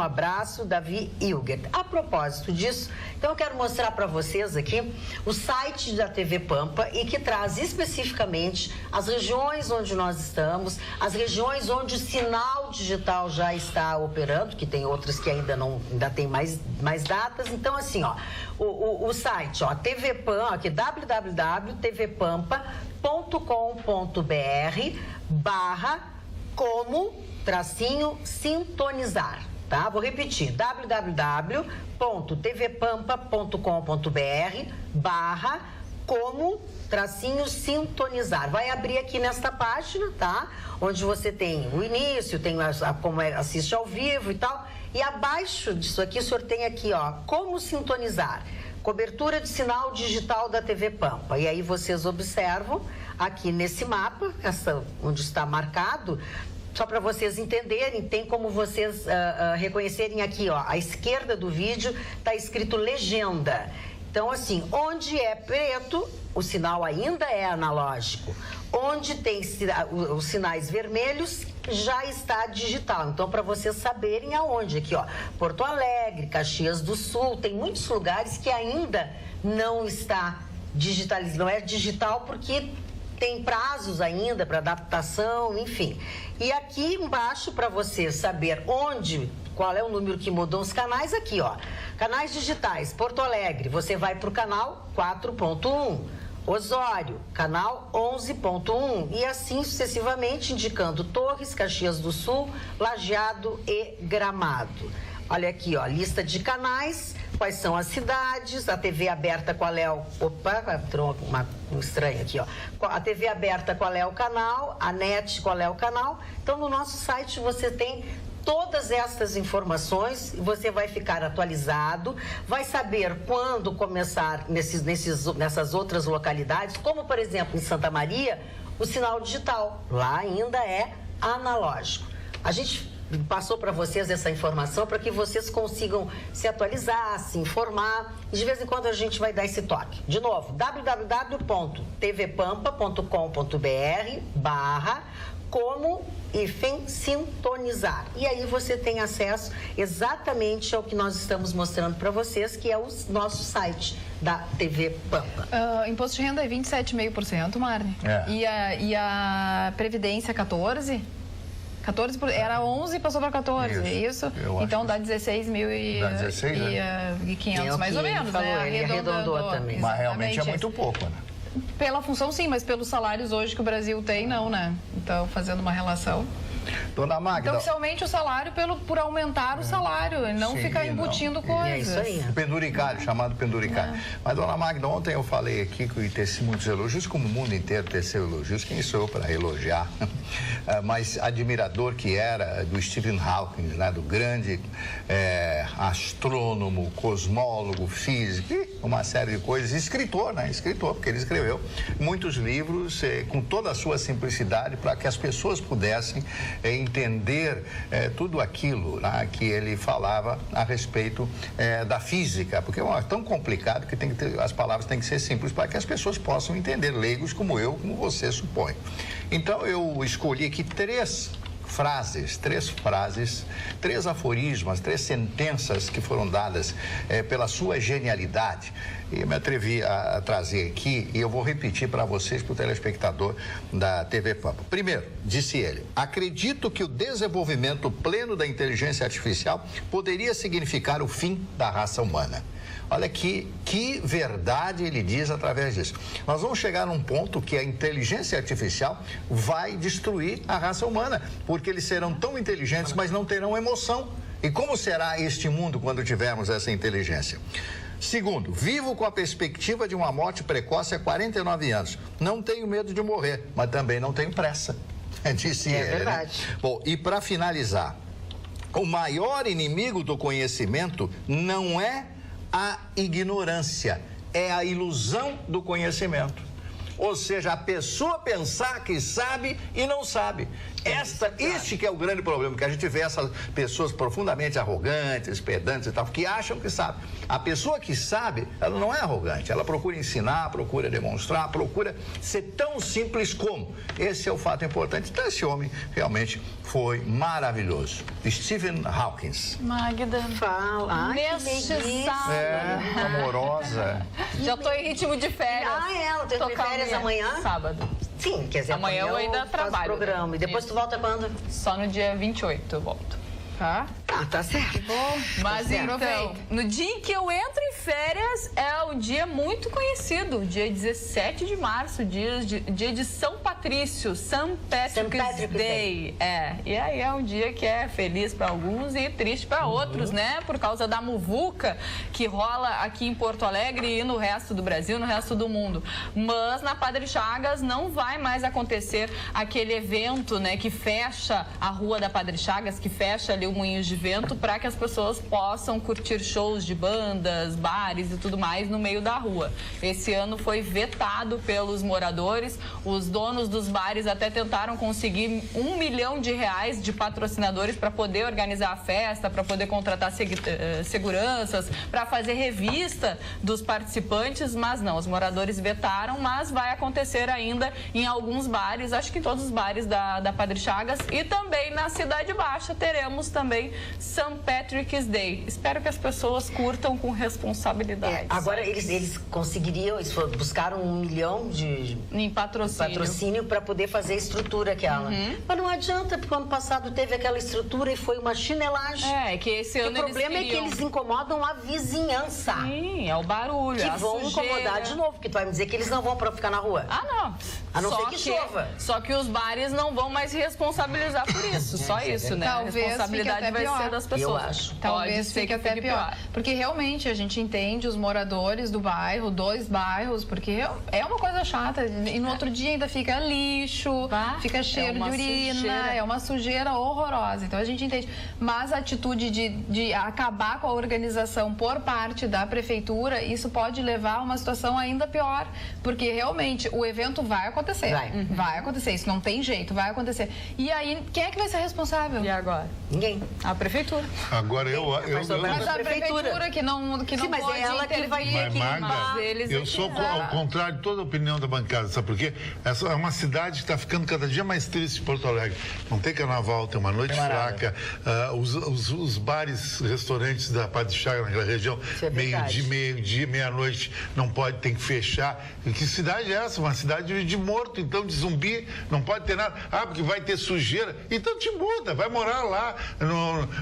abraço, Davi Hilger. A propósito disso, então eu quero mostrar para vocês aqui o site da TV Pampa e que traz especificamente as regiões onde nós estamos, as regiões onde o sinal digital já está operando, que tem outras que ainda tem mais datas. Então, assim, ó, o site, ó, TV Pampa, aqui, www.tvpampa.com.br/como-sintonizar, tá? Vou repetir, www.tvpampa.com.br/como como _sintonizar. Vai abrir aqui nesta página, tá? Onde você tem o início, tem como assiste ao vivo e tal. E abaixo disso aqui, o senhor tem aqui, ó, como sintonizar. Cobertura de sinal digital da TV Pampa. E aí vocês observam aqui nesse mapa, onde está marcado, só para vocês entenderem, tem como vocês reconhecerem aqui, ó, à esquerda do vídeo está escrito legenda. Então, assim, onde é preto, o sinal ainda é analógico. Onde tem os sinais vermelhos, já está digital. Então, para vocês saberem aonde, aqui, ó, Porto Alegre, Caxias do Sul, tem muitos lugares que ainda não está digitalizado. Não é digital porque tem prazos ainda para adaptação, enfim. E aqui embaixo, para você saber qual é o número que mudou os canais, aqui, ó. Canais digitais, Porto Alegre, você vai para o canal 4.1. Osório, canal 11.1 e assim sucessivamente, indicando Torres, Caxias do Sul, Lajeado e Gramado. Olha aqui, ó, lista de canais, quais são as cidades, a TV aberta, qual é o... Opa, entrou um estranho aqui, ó. A TV aberta, qual é o canal, a NET, qual é o canal. Então, no nosso site você tem todas essas informações, você vai ficar atualizado, vai saber quando começar nessas outras localidades, como, por exemplo, em Santa Maria, o sinal digital. Lá ainda é analógico. A gente passou para vocês essa informação para que vocês consigam se atualizar, se informar. E de vez em quando a gente vai dar esse toque. De novo, www.tvpampa.com.br/como-sintonizar. E aí você tem acesso exatamente ao que nós estamos mostrando para vocês, que é o nosso site da TV Pampa. Imposto de renda é 27,5%, Marne. E a Previdência 14%? 14 era 11 e passou para 14, isso? Então dá 16.500 mais ou menos, falou, né? Ele arredondou também. Mas realmente é muito pouco, né? Pela função, sim, mas pelos salários hoje que o Brasil tem, não, né? Então, fazendo uma relação. Dona Magda... Então, oficialmente, o salário por aumentar o salário, e não ficar embutindo coisas. É isso aí. Penduricário, chamado penduricário. Mas, Dona Magda, ontem eu falei aqui que ia ter muitos elogios, como o mundo inteiro teceu elogios. Quem sou eu para elogiar? Mas admirador que era do Stephen Hawking, né? Do grande astrônomo, cosmólogo, físico, uma série de coisas. Escritor, né? Escritor, porque ele escreveu muitos livros com toda a sua simplicidade para que as pessoas pudessem entender tudo aquilo, né, que ele falava a respeito da física, porque é tão complicado que as palavras têm que ser simples para que as pessoas possam entender, leigos como eu, como você supõe. Então eu escolhi aqui três aforismas, 3 sentenças que foram dadas pela sua genialidade. E me atrevi a trazer aqui, e eu vou repetir para vocês, para o telespectador da TV Pampa. Primeiro, disse ele: acredito que o desenvolvimento pleno da inteligência artificial poderia significar o fim da raça humana. Olha que verdade ele diz através disso. Nós vamos chegar num ponto que a inteligência artificial vai destruir a raça humana, porque eles serão tão inteligentes, mas não terão emoção. E como será este mundo quando tivermos essa inteligência? Segundo, vivo com a perspectiva de uma morte precoce há 49 anos. Não tenho medo de morrer, mas também não tenho pressa. Disse ele, verdade. Né? Bom, e para finalizar, o maior inimigo do conhecimento não é a ignorância, é a ilusão do conhecimento. Ou seja, a pessoa pensar que sabe e não sabe. Este que é o grande problema, que a gente vê essas pessoas profundamente arrogantes, pedantes e tal, que acham que sabem. A pessoa que sabe, ela não é arrogante, ela procura ensinar, procura demonstrar, procura ser tão simples como. Esse é o fato importante. Então, esse homem realmente foi maravilhoso. Stephen Hawking. Magda, fala. neste sábado. Amorosa. Já tô em ritmo de férias. Ela tem férias amanhã? Sábado. Sim, quer dizer, amanhã eu ainda trabalho. Programa. E depois tu volta quando? Só no dia 28 eu volto. Tá? Ah, tá certo. Mas então, no dia em que eu entro em férias, é um dia muito conhecido, dia 17 de março, dia de São Patrício, St. Patrick's Day. E aí é um dia que é feliz para alguns e triste para outros, né? Por causa da muvuca que rola aqui em Porto Alegre e no resto do Brasil, no resto do mundo. Mas na Padre Chagas não vai mais acontecer aquele evento, né, que fecha a rua da Padre Chagas, que fecha ali o Moinhos de Vento, para que as pessoas possam curtir shows de bandas, bares e tudo mais no meio da rua. Esse ano foi vetado pelos moradores. Os donos dos bares até tentaram conseguir R$1 milhão de patrocinadores para poder organizar a festa, para poder contratar seguranças, para fazer revista dos participantes, mas não, os moradores vetaram, mas vai acontecer ainda em alguns bares, acho que em todos os bares da Padre Chagas, e também na Cidade Baixa teremos também St. Patrick's Day. Espero que as pessoas curtam com responsabilidade. Agora eles conseguiriam, eles buscaram R$1 milhão em patrocínio para poder fazer a estrutura aquela. Mas não adianta, porque o ano passado teve aquela estrutura e foi uma chinelagem. Que esse ano o problema é que eles incomodam a vizinhança. Sim, é o barulho, que vão incomodar de novo, porque tu vai me dizer que eles não vão para ficar na rua. Não. A não ser que chova. Só que os bares não vão mais se responsabilizar por isso. Só isso, né? Talvez a responsabilidade vai ser das pessoas. Eu acho. Talvez fique até pior. Porque realmente a gente entende os moradores do bairro, dos bairros, porque é uma coisa chata. E no outro dia ainda fica lixo, fica cheiro de urina, é uma sujeira horrorosa. Então a gente entende. Mas a atitude de acabar com a organização por parte da prefeitura, isso pode levar a uma situação ainda pior. Porque realmente o evento vai acontecer. Vai acontecer, isso não tem jeito, vai acontecer. E aí, quem é que vai ser responsável? E agora? Ninguém. A prefeitura. Agora Mas a prefeitura que não mas pode é ela que vai ter que limpar. Eu sou ao contrário de toda a opinião da bancada, sabe por quê? Essa é uma cidade que está ficando cada dia mais triste em Porto Alegre. Não tem carnaval, tem uma noite fraca. Os bares, restaurantes da Padre Chagas, naquela região, meio-dia, meia-noite, não pode, tem que fechar. Que cidade é essa? Uma cidade de morto, então, de zumbi, não pode ter nada. Porque vai ter sujeira. Então te muda, vai morar lá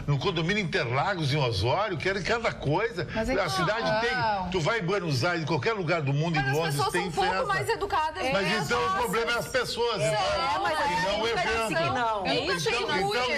no condomínio Interlagos, em Osório, querem cada coisa. Mas a cidade tem. Tu vai em Buenos Aires, em qualquer lugar do mundo, em Londres, tem festa. As pessoas são um pouco mais educadas. Mas então o problema é as pessoas.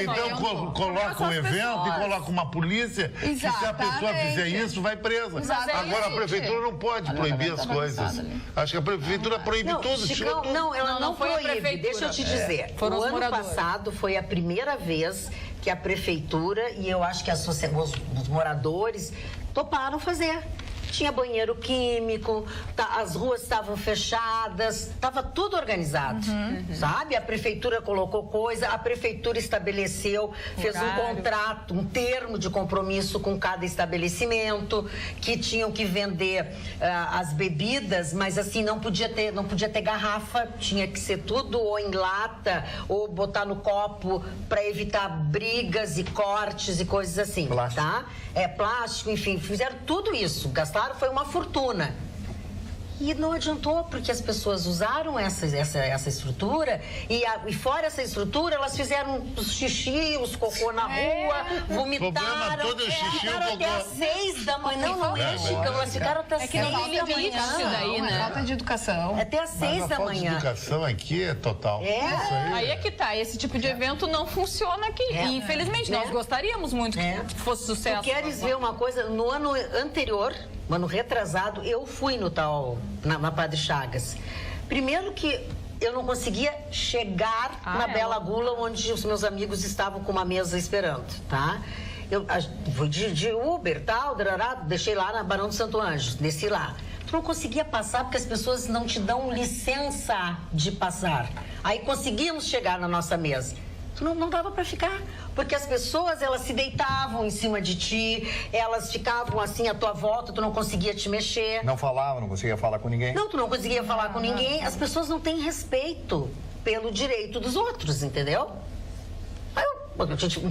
Então coloca um evento e coloca uma polícia. Que se a pessoa fizer isso, vai presa. Agora a prefeitura não pode proibir as coisas. Acho que a prefeitura proíbe tudo. Chicão, não, ela não proíbe. Deixa eu te dizer. O ano passado foi a primeira vez que a prefeitura e eu acho que os moradores toparam fazer. Tinha banheiro químico, as ruas estavam fechadas, estava tudo organizado, sabe? A prefeitura colocou coisa, a prefeitura estabeleceu, fez um contrato, um termo de compromisso com cada estabelecimento, que tinham que vender as bebidas, mas assim, não podia ter garrafa, tinha que ser tudo ou em lata, ou botar no copo para evitar brigas e cortes e coisas assim, tá? Plástico, enfim, fizeram tudo isso, gastaram, foi uma fortuna. E não adiantou, porque as pessoas usaram essa estrutura e fora essa estrutura, elas fizeram os xixi, os cocô na rua, vomitaram. Todo xixi, ficaram até às 6 da manhã. Não é, Chicão, elas ficaram até às 6 da manhã. Falta de educação. Até às 6 da manhã. A falta de educação aqui é total. Aí é que tá, esse tipo de evento não funciona aqui. Infelizmente, nós gostaríamos muito que fosse sucesso. Tu queres ver uma coisa? No ano anterior, no ano retrasado, eu fui na Padre Chagas. Primeiro que eu não conseguia chegar na Bela Gula, onde os meus amigos estavam com uma mesa esperando, tá? Eu fui de Uber, tal, deixei lá na Barão do Santo Anjo, desci lá. Tu não conseguia passar porque as pessoas não te dão licença de passar. Aí conseguimos chegar na nossa mesa. Não dava para ficar, porque as pessoas, elas se deitavam em cima de ti, elas ficavam assim à tua volta, tu não conseguia te mexer. Não falava, não conseguia falar com ninguém? Não, tu não conseguia falar com ninguém. As pessoas não têm respeito pelo direito dos outros, entendeu?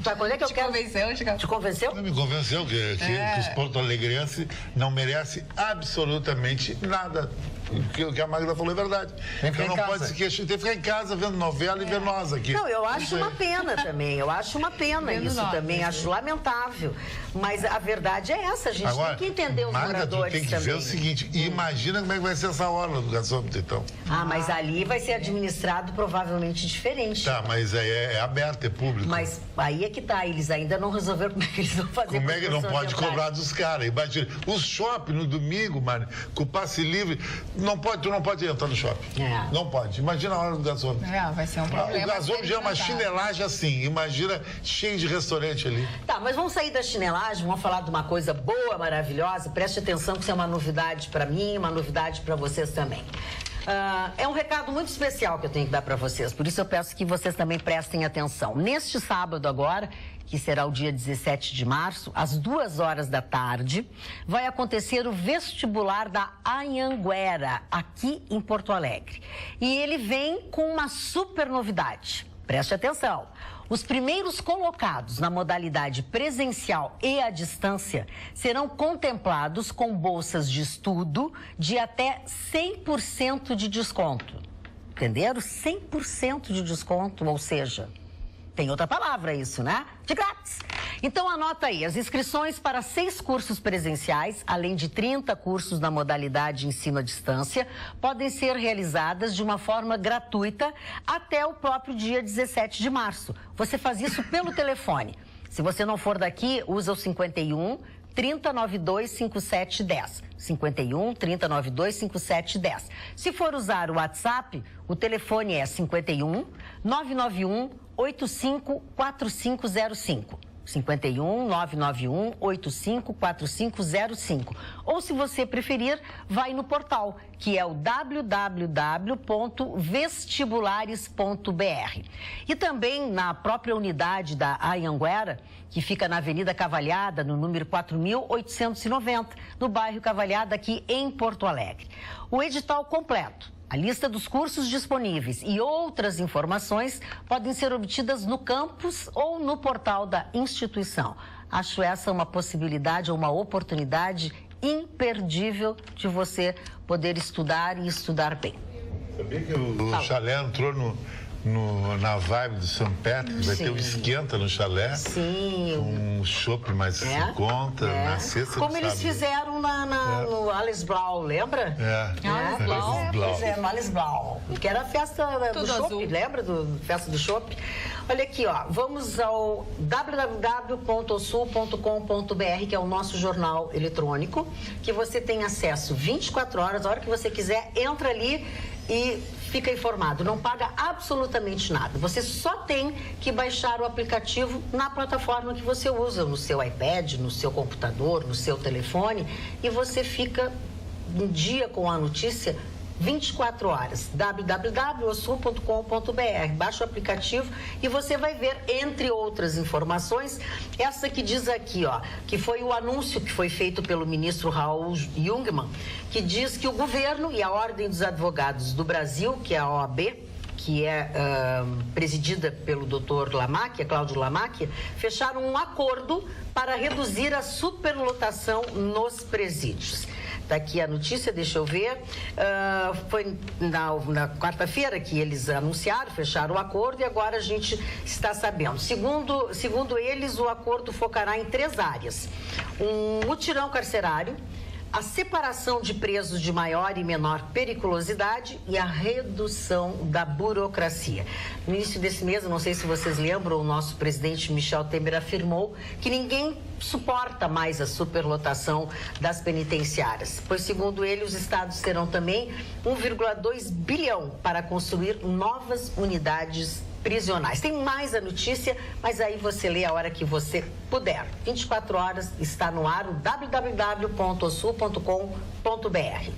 Sabe quando é que eu quero? Convenceu, Chico? Te convenceu? Me convenceu que os porto-alegrenses não merecem absolutamente nada. O que a Magda falou é verdade. Então não pode se queixar, tem que ficar em casa vendo novela e ver nós aqui. Não, eu acho uma pena também. Eu acho uma pena isso também. Acho lamentável. Mas a verdade é essa. A gente Agora, tem que entender os Magda, moradores tem que também. ver o seguinte, imagina como é que vai ser essa orla do gasômetro, então. Ah, mas ali vai ser administrado provavelmente diferente. Tá, mas é aberto, é público. Mas aí é que tá, eles ainda não resolveram como é que eles vão fazer. Como é que não pode entrar. cobrar dos caras? Imagina, o shopping no domingo, mano, com o passe livre, tu não pode entrar no shopping. É. Não pode. Imagina a hora do gasômetro. Vai ser um problema. O gasômetro já é uma chinelagem assim, imagina cheio de restaurante ali. Tá, mas vamos sair da chinelagem, vamos falar de uma coisa boa, maravilhosa. Preste atenção que isso é uma novidade para mim, uma novidade para vocês também. É um recado muito especial que eu tenho que dar para vocês, por isso eu peço que vocês também prestem atenção. Neste sábado agora, que será o dia 17 de março, às 2h da tarde, vai acontecer o vestibular da Anhanguera, aqui em Porto Alegre. E ele vem com uma super novidade. Preste atenção. Os primeiros colocados na modalidade presencial e à distância serão contemplados com bolsas de estudo de até 100% de desconto. Entenderam? 100% de desconto, ou seja, tem outra palavra isso, né? De grátis. Então anota aí, as inscrições para 6 cursos presenciais, além de 30 cursos na modalidade ensino à distância, podem ser realizadas de uma forma gratuita até o próprio dia 17 de março. Você faz isso pelo telefone. Se você não for daqui, usa o 51 3092 5710. 51 3092 5710. Se for usar o WhatsApp, o telefone é 51 991 854505. 51 991 854505. Ou, se você preferir, vai no portal, que é o www.vestibulares.br. E também na própria unidade da Anhanguera, que fica na Avenida Cavalhada, no número 4.890, no bairro Cavalhada, aqui em Porto Alegre. O edital completo, a lista dos cursos disponíveis e outras informações podem ser obtidas no campus ou no portal da instituição. Acho essa uma possibilidade, uma oportunidade imperdível de você poder estudar e estudar bem. Sabia que o chalé entrou na vibe do St. Patrick, vai ter um esquenta no chalé. Sim. Um chopp mais em conta, na sexta. Como eles fizeram no Alice Blau, lembra? Alice Blau. Pois é, no Alice Blau. Que era a festa do chopp, lembra do festa do chopp? Olha aqui, ó, vamos ao www.osul.com.br, que é o nosso jornal eletrônico, que você tem acesso 24 horas, a hora que você quiser, entra ali e fica informado, não paga absolutamente nada. Você só tem que baixar o aplicativo na plataforma que você usa, no seu iPad, no seu computador, no seu telefone, e você fica um dia com a notícia 24 horas. www.osul.com.br. Baixa o aplicativo e você vai ver, entre outras informações, essa que diz aqui, ó, que foi o anúncio que foi feito pelo ministro Raul Jungmann, que diz que o governo e a Ordem dos Advogados do Brasil, que é a OAB, que é presidida pelo doutor Lamacchia, Cláudio Lamacchia, fecharam um acordo para reduzir a superlotação nos presídios. Está aqui a notícia, deixa eu ver. Foi na quarta-feira que eles anunciaram, fecharam o acordo, e agora a gente está sabendo. Segundo eles, o acordo focará em 3 áreas: um mutirão carcerário, a separação de presos de maior e menor periculosidade e a redução da burocracia. No início desse mês, eu não sei se vocês lembram, o nosso presidente Michel Temer afirmou que ninguém suporta mais a superlotação das penitenciárias, pois, segundo ele, os estados terão também 1,2 bilhão para construir novas unidades prisionais. Tem mais a notícia, mas aí você lê a hora que você puder. 24 horas está no ar o www.osul.com.br.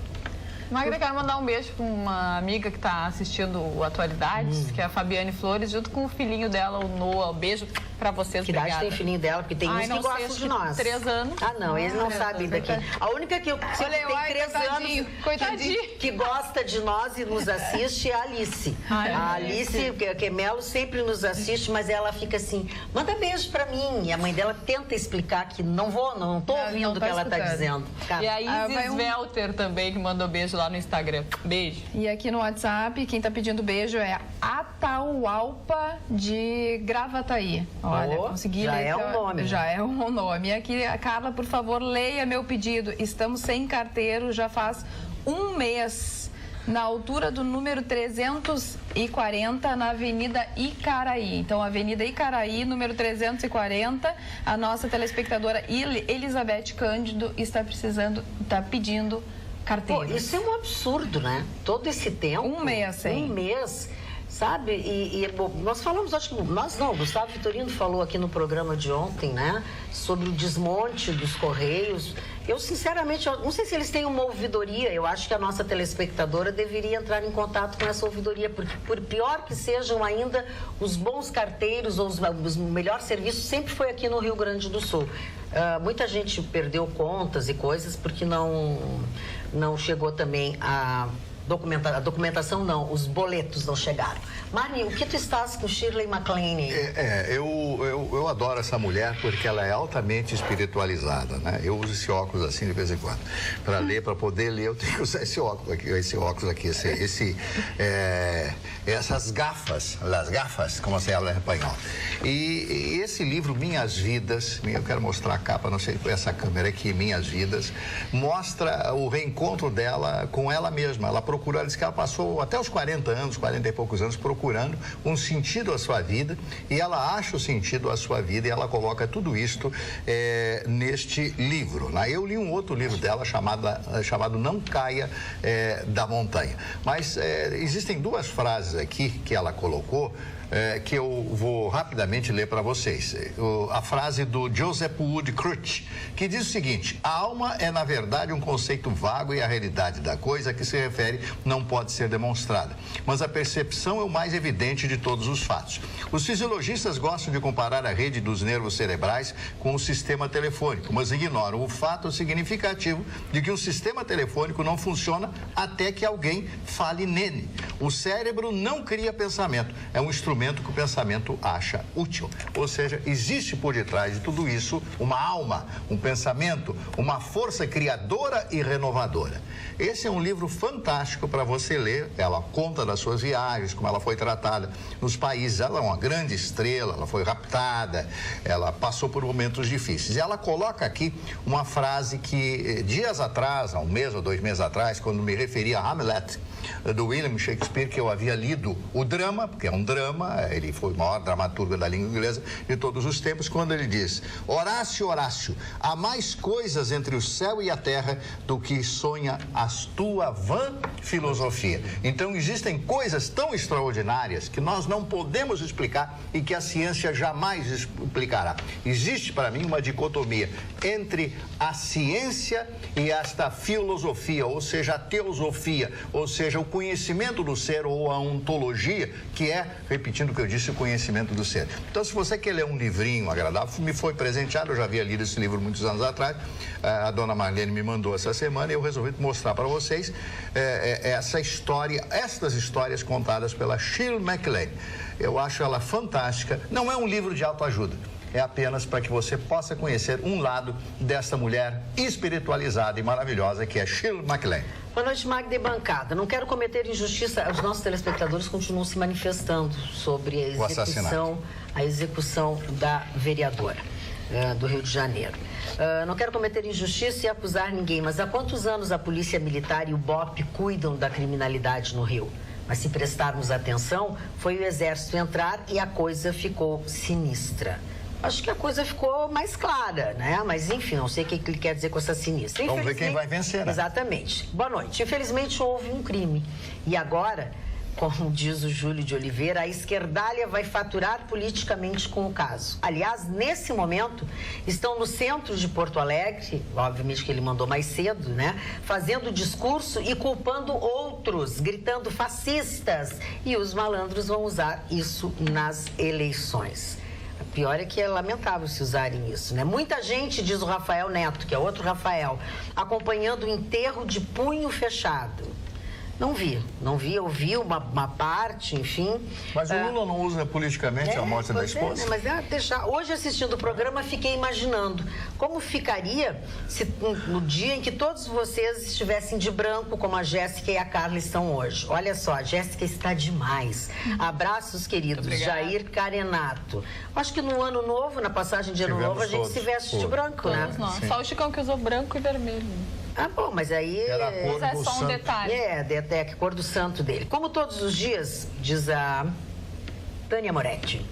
Magda, quero mandar um beijo para uma amiga que está assistindo o Atualidades, que é a Fabiane Flores, junto com o filhinho dela, o Noah. Um beijo para vocês. Que idade tem o filhinho dela? Porque tem uns que gostam de nós. 3 anos. Ah, não, eles não sabem daqui. A única que eu sei que tem 3 anos que gosta de nós e nos assiste é a Alice. A Alice, que é Melo, sempre nos assiste, mas ela fica assim, manda beijo para mim. E a mãe dela tenta explicar que não tô ouvindo o que ela está dizendo. E a Isis Welter também, que mandou beijo lá no Instagram. Beijo. E aqui no WhatsApp, quem tá pedindo beijo é Ataualpa de Gravataí. Olha, consegui já ler. É um nome. Já é um nome. E aqui, a Carla, por favor, leia meu pedido. Estamos sem carteiro já faz um mês. Na altura do número 340, na Avenida Icaraí. Então, Avenida Icaraí, número 340, a nossa telespectadora Elizabeth Cândido está pedindo carteira. Pô, isso é um absurdo, né? Todo esse tempo. Um mês, sem. Um mês, sabe? Bom, nós falamos, acho que nós não, o Gustavo Vitorino falou aqui no programa de ontem, né? Sobre o desmonte dos Correios. Eu, sinceramente, não sei se eles têm uma ouvidoria. Eu acho que a nossa telespectadora deveria entrar em contato com essa ouvidoria, porque por pior que sejam ainda, os bons carteiros ou os melhores serviços sempre foi aqui no Rio Grande do Sul. Muita gente perdeu contas e coisas porque não chegou também a documentação, não, os boletos não chegaram. Marni, o que tu estás com Shirley MacLaine? Eu adoro essa mulher porque ela é altamente espiritualizada, né? Eu uso esse óculos assim de vez em quando. Para ler, para poder ler, eu tenho que usar esse óculos aqui, essas gafas, as gafas, como se fala em espanhol. E esse livro, Minhas Vidas, eu quero mostrar a capa, não sei por essa câmera aqui, Minhas Vidas, mostra o reencontro dela com ela mesma. Ela ela disse que ela passou até os 40 anos, 40 e poucos anos, procurando um sentido à sua vida, e ela acha o sentido à sua vida e ela coloca tudo isto neste livro, né? Eu li um outro livro dela chamado Não Caia da Montanha. Mas existem duas frases aqui que ela colocou que eu vou rapidamente ler para vocês. A frase do Joseph Woodcroft, que diz o seguinte: a alma é, na verdade, um conceito vago e a realidade da coisa a que se refere não pode ser demonstrada. Mas a percepção é o mais evidente de todos os fatos. Os fisiologistas gostam de comparar a rede dos nervos cerebrais com o sistema telefônico, mas ignoram o fato significativo de que o sistema telefônico não funciona até que alguém fale nele. O cérebro não cria pensamento, é um instrumento que o pensamento acha útil. Ou seja, existe por detrás de tudo isso uma alma, um pensamento, uma força criadora e renovadora. Esse é um livro fantástico para você ler. Ela conta das suas viagens, como ela foi tratada nos países. Ela é uma grande estrela, ela foi raptada, ela passou por momentos difíceis. E ela coloca aqui uma frase que dias atrás, há um mês ou 2 meses atrás, quando me referi a Hamlet, do William Shakespeare, que eu havia lido o drama, porque é um drama, ele foi o maior dramaturgo da língua inglesa de todos os tempos, quando ele diz: Horácio, Horácio, há mais coisas entre o céu e a terra do que sonha a tua vã filosofia. Então existem coisas tão extraordinárias que nós não podemos explicar e que a ciência jamais explicará. Existe para mim uma dicotomia entre a ciência e esta filosofia, ou seja, a teosofia, ou seja, o conhecimento do ser, ou a ontologia, que é, repetindo o que eu disse, o conhecimento do ser. Então, se você quer ler um livrinho agradável, me foi presenteado, eu já havia lido esse livro muitos anos atrás, a dona Marlene me mandou essa semana e eu resolvi mostrar para vocês estas histórias contadas pela Shirley MacLaine. Eu acho ela fantástica. Não é um livro de autoajuda, é apenas para que você possa conhecer um lado dessa mulher espiritualizada e maravilhosa que é Shirley MacLaine. Boa noite, Magda e bancada. Não quero cometer injustiça. Os nossos telespectadores continuam se manifestando sobre a execução da vereadora do Rio de Janeiro. Não quero cometer injustiça e acusar ninguém, mas há quantos anos a Polícia Militar e o BOP cuidam da criminalidade no Rio? Mas se prestarmos atenção, foi o Exército entrar e a coisa ficou sinistra. Acho que a coisa ficou mais clara, né? Mas, enfim, não sei o que ele quer dizer com essa sinistra. Vamos ver quem vai vencer, né? Exatamente. Boa noite. Infelizmente, houve um crime. E agora, como diz o Júlio de Oliveira, a esquerdalha vai faturar politicamente com o caso. Aliás, nesse momento, estão no centro de Porto Alegre, obviamente que ele mandou mais cedo, né? Fazendo discurso e culpando outros, gritando fascistas. E os malandros vão usar isso nas eleições. O pior é que é lamentável se usarem isso, né? Muita gente, diz o Rafael Neto, que é outro Rafael, acompanhando o enterro de punho fechado. Não vi, eu vi uma parte, enfim. Mas o Lula não usa politicamente a morte da esposa? Mas hoje, assistindo o programa, fiquei imaginando como ficaria se no dia em que todos vocês estivessem de branco, como a Jéssica e a Carla estão hoje. Olha só, a Jéssica está demais. Abraços, queridos. Jair Carenato. Acho que no ano novo, na passagem de ano novo, a gente se veste de branco, né? Só o Chicão que usou branco e vermelho. Ah, bom, mas aí... Era a cor é do só um santo. detalhe. É a cor do santo dele. Como todos os dias, diz a Tânia Moretti.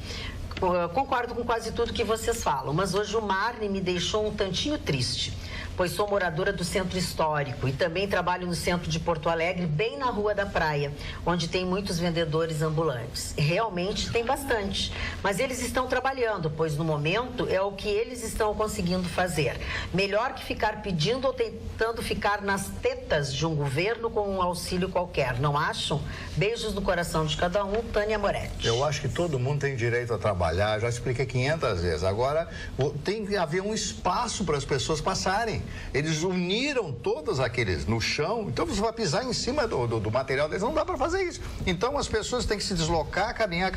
Concordo com quase tudo que vocês falam, mas hoje o Marne me deixou um tantinho triste, pois sou moradora do Centro Histórico e também trabalho no centro de Porto Alegre, bem na Rua da Praia, onde tem muitos vendedores ambulantes. Realmente tem bastante, mas eles estão trabalhando, pois no momento é o que eles estão conseguindo fazer. Melhor que ficar pedindo ou tentando ficar nas tetas de um governo com um auxílio qualquer, não acham? Beijos no coração de cada um, Tânia Moretti. Eu acho que todo mundo tem direito a trabalhar, já expliquei 500 vezes. Agora, tem que haver um espaço para as pessoas passarem. Eles uniram todos aqueles no chão, então você vai pisar em cima do material deles, não dá para fazer isso. Então as pessoas têm que se deslocar, caminhar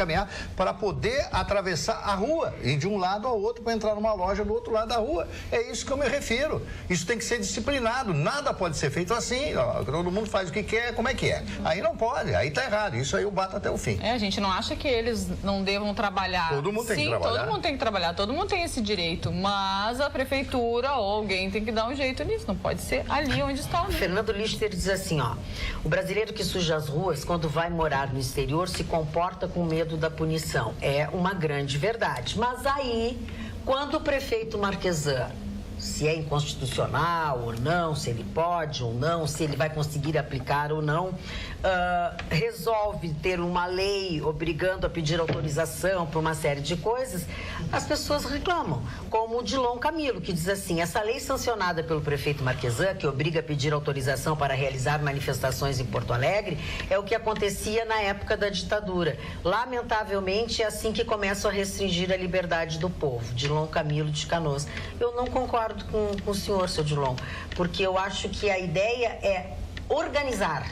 para poder atravessar a rua, ir de um lado ao outro para entrar numa loja do outro lado da rua. É isso que eu me refiro. Isso tem que ser disciplinado, nada pode ser feito assim, ó, todo mundo faz o que quer, como é que é. Aí não pode, aí tá errado, isso aí eu bato até o fim. A gente não acha que eles não devam trabalhar. Todo mundo tem que trabalhar. Todo mundo tem que trabalhar, todo mundo tem esse direito, mas a prefeitura ou alguém tem que dar um jeito nisso, não pode ser ali onde está. Né? Fernando Lister diz assim, ó, o brasileiro que suja as ruas, quando vai morar no exterior, se comporta com medo da punição. É uma grande verdade. Mas aí, quando o prefeito Marquesan, se é inconstitucional ou não, se ele pode ou não, se ele vai conseguir aplicar ou não, resolve ter uma lei obrigando a pedir autorização para uma série de coisas, as pessoas reclamam. Como o Dilon Camilo, que diz assim, essa lei sancionada pelo prefeito Marquesan, que obriga a pedir autorização para realizar manifestações em Porto Alegre, é o que acontecia na época da ditadura. Lamentavelmente, é assim que começam a restringir a liberdade do povo. Dilon Camilo de Canoas. Eu não concordo com o senhor, seu Dilon, porque eu acho que a ideia é organizar,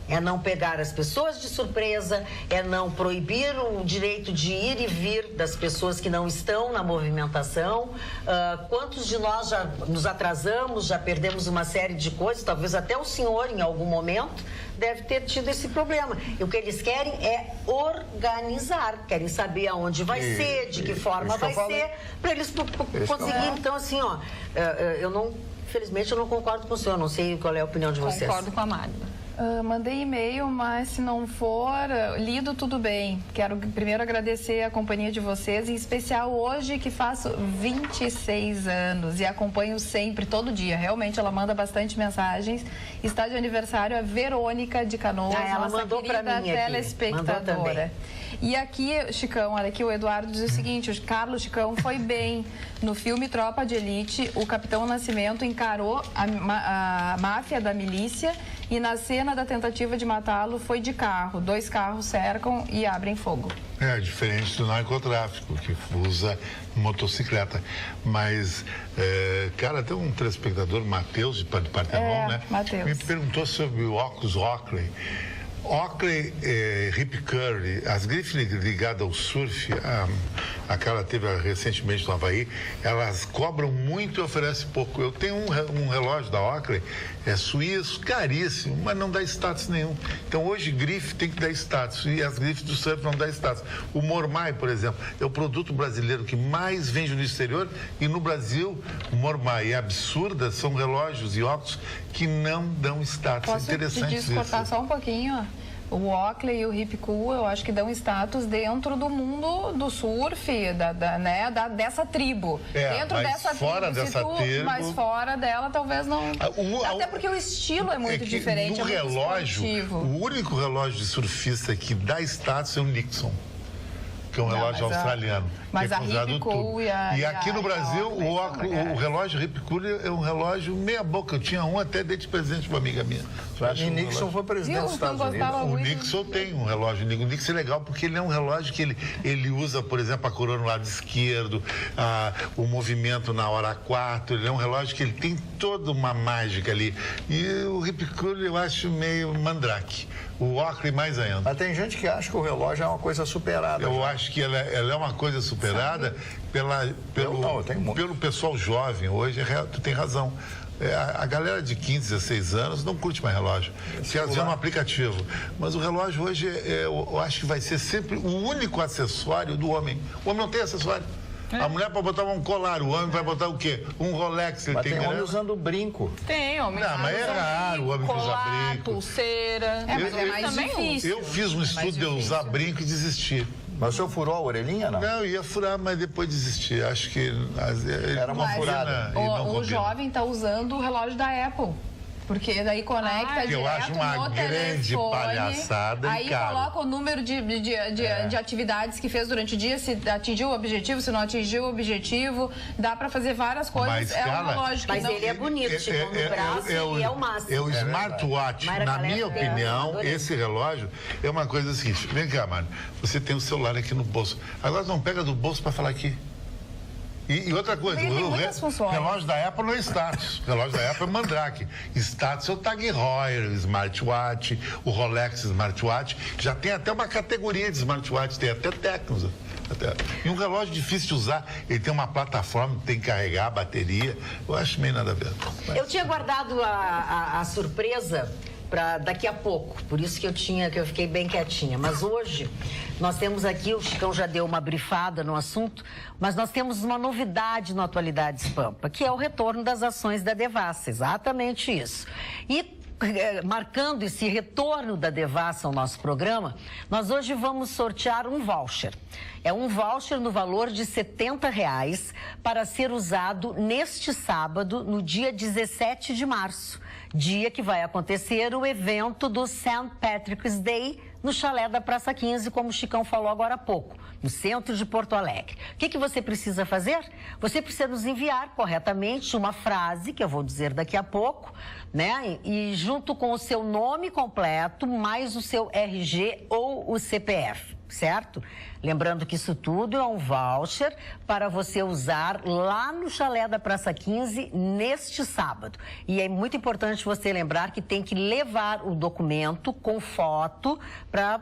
é não pegar as pessoas de surpresa, é não proibir o direito de ir e vir das pessoas que não estão na movimentação. Quantos de nós já nos atrasamos, já perdemos uma série de coisas, talvez até o senhor em algum momento deve ter tido esse problema. E o que eles querem é organizar, querem saber aonde vai ser, de que forma vai ser, para eles conseguirem. Então, assim, ó, infelizmente eu não concordo com o senhor, não sei qual é a opinião de vocês. Concordo com a Magda. Mandei e-mail, mas se não for lido, tudo bem. Quero primeiro agradecer a companhia de vocês, em especial hoje que faço 26 anos e acompanho sempre, todo dia. Realmente ela manda bastante mensagens. Está de aniversário a Verônica de Canoas, ela nossa mandou querida pra mim telespectadora. E aqui, Chicão, olha aqui o Eduardo diz o seguinte, o Carlos Chicão foi bem. No filme Tropa de Elite, o Capitão Nascimento encarou a máfia da milícia e na cena da tentativa de matá-lo foi de carro. 2 carros cercam e abrem fogo. É diferente do narcotráfico, que usa motocicleta. Mas, cara, tem um telespectador, Matheus, de Partenon, né? Matheus. Me perguntou sobre o óculos Oakley. Oakley, Rip Curl, as grifes ligadas ao surf, aquela teve recentemente no Havaí, elas cobram muito e oferecem pouco. Eu tenho um relógio da Oakley, é suíço, caríssimo, mas não dá status nenhum. Então hoje grife tem que dar status e as grifes do surf não dá status. O Mormai, por exemplo, é o produto brasileiro que mais vende no exterior e no Brasil, o Mormai é absurda, são relógios e óculos que não dão status. Posso Interessante te cortar só um pouquinho? O Oakley e o Hip Cool, eu acho que dão status dentro do mundo do surf, dessa tribo. Dentro dessa fora tribo, dessa tribo, mas fora dela talvez não. Até porque o estilo é muito diferente. No relógio, o único relógio de surfista que dá status é o Nixon, que é um relógio australiano. Mas que é a considerado Rip Cool tubo. e a... E aqui no Brasil, o relógio Rip Cool é um relógio meia boca. Eu tinha um até de presente para uma amiga minha. E Nixon foi presidente dos Estados Unidos. O Nixon tem um relógio. O Nixon é legal porque ele é um relógio que ele usa, por exemplo, a coroa no lado esquerdo, o movimento na hora 4. Ele é um relógio que ele tem toda uma mágica ali. E o Rip Cool eu acho meio mandrake. O Oakley mais ainda. Mas tem gente que acha que o relógio é uma coisa superada. Eu acho que ela é uma coisa superada pelo pessoal jovem. Hoje, tu tem razão. A galera de 15, 16 anos não curte mais relógio. Se é um aplicativo. Mas o relógio hoje, eu acho que vai ser sempre o único acessório do homem. O homem não tem acessório. A mulher pode botar um colar, o homem vai botar o quê? Um Rolex. Ele tem homem usando brinco. Tem homem. Não, mas é raro o homem que usa brinco. Pulseira. Mas é mais difícil. Eu fiz um estudo de usar brinco e desistir. Mas o senhor furou a orelhinha, não? Não, eu ia furar, mas depois desisti. Acho que era uma furada. O jovem está usando o relógio da Apple. Porque daí conecta direto eu acho uma no grande telefone, palhaçada aí e caro. coloca o número de atividades que fez durante o dia, se atingiu o objetivo, se não atingiu o objetivo, dá para fazer várias coisas. Mas, uma lógica. Mas ele é bonito, tipo, no braço e é o máximo. É o smartwatch. Na minha opinião, esse relógio é uma coisa seguinte. Vem cá, mano. Você tem o celular aqui no bolso. Agora não pega do bolso para falar aqui. E outra coisa, o relógio da Apple não é status. O relógio da Apple é Mandrake. Status é o Tag Heuer, smartwatch, o Rolex smartwatch. Já tem até uma categoria de smartwatch, tem até Tecnos. E um relógio difícil de usar, ele tem uma plataforma, tem que carregar a bateria. Eu acho meio nada a ver. Eu tinha guardado a surpresa para daqui a pouco, por isso que eu fiquei bem quietinha. Mas hoje nós temos aqui, o Chicão já deu uma brifada no assunto, mas nós temos uma novidade no Atualidades Pampa, que é o retorno das ações da Devassa, exatamente isso. E marcando esse retorno da Devassa ao nosso programa, nós hoje vamos sortear um voucher. É um voucher no valor de R$70 para ser usado neste sábado, no dia 17 de março, dia que vai acontecer o evento do St. Patrick's Day no chalé da Praça 15, como o Chicão falou agora há pouco, no centro de Porto Alegre. O que você precisa fazer? Você precisa nos enviar corretamente uma frase, que eu vou dizer daqui a pouco, né? E junto com o seu nome completo, mais o seu RG ou o CPF, certo? Lembrando que isso tudo é um voucher para você usar lá no chalé da Praça 15 neste sábado. E é muito importante você lembrar que tem que levar o documento com foto para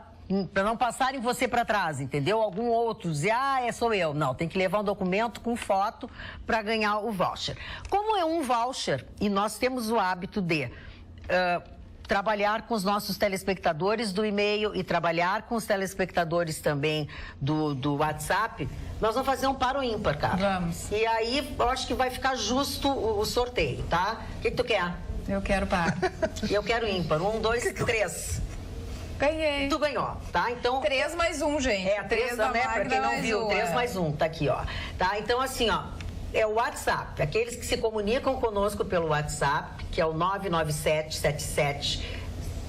não passarem você para trás, entendeu? Algum outro dizer, sou eu. Não, tem que levar um documento com foto para ganhar o voucher. Como é um voucher e nós temos o hábito de trabalhar com os nossos telespectadores do e-mail e trabalhar com os telespectadores também do WhatsApp, nós vamos fazer um par ou ímpar, cara. Vamos. E aí, eu acho que vai ficar justo o sorteio, tá? O que tu quer? Eu quero par. Eu quero ímpar. 1, 2, 3. Ganhei. Tu ganhou, tá? Então... 3 mais 1, gente. 3 né? Pra quem não viu, 3 mais 1, tá aqui, ó. Tá? Então, assim, ó. É o WhatsApp, aqueles que se comunicam conosco pelo WhatsApp, que é o 9977701,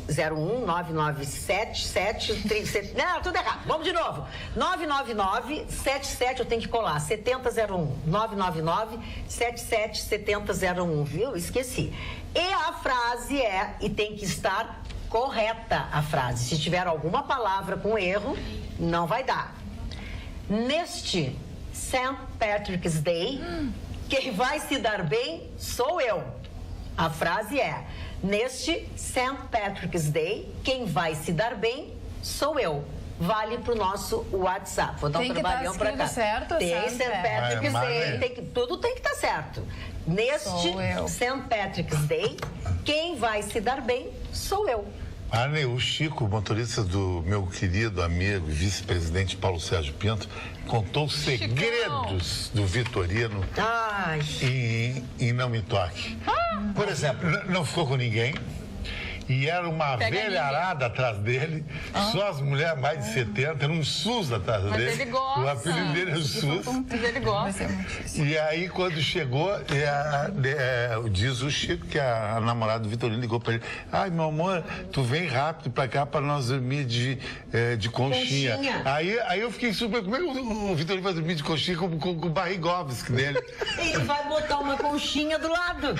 99777... Não, tudo errado. Vamos de novo. 99977, eu tenho que colar, 7001. 999777001, viu? Esqueci. E a frase e tem que estar correta a frase. Se tiver alguma palavra com erro, não vai dar. Neste St. Patrick's Day, quem vai se dar bem sou eu. A frase é: neste St. Patrick's Day, quem vai se dar bem sou eu. Vale pro nosso WhatsApp. Vou dar um trabalhão pra cá. Certo, tem St. Patrick's Day, tudo tem que estar certo. Neste St. Patrick's Day, quem vai se dar bem sou eu. Arney, o Chico, motorista do meu querido amigo e vice-presidente Paulo Sérgio Pinto, contou segredos do Vitorino em Não Me Toque. Por exemplo, não ficou com ninguém. e era uma Pega velharada atrás dele, só as mulheres mais de 70, era um SUS atrás Mas dele. ele gosta. O apelido dele é SUS. Mas ele gosta. E aí, quando chegou, diz o Chico que a namorada do Vitorino ligou pra ele: ai, meu amor, tu vem rápido pra cá pra nós dormir de conchinha. Aí eu fiquei super. Como é que o Vitorino vai dormir de conchinha com o Barrigovski dele? Ele vai botar uma conchinha do lado.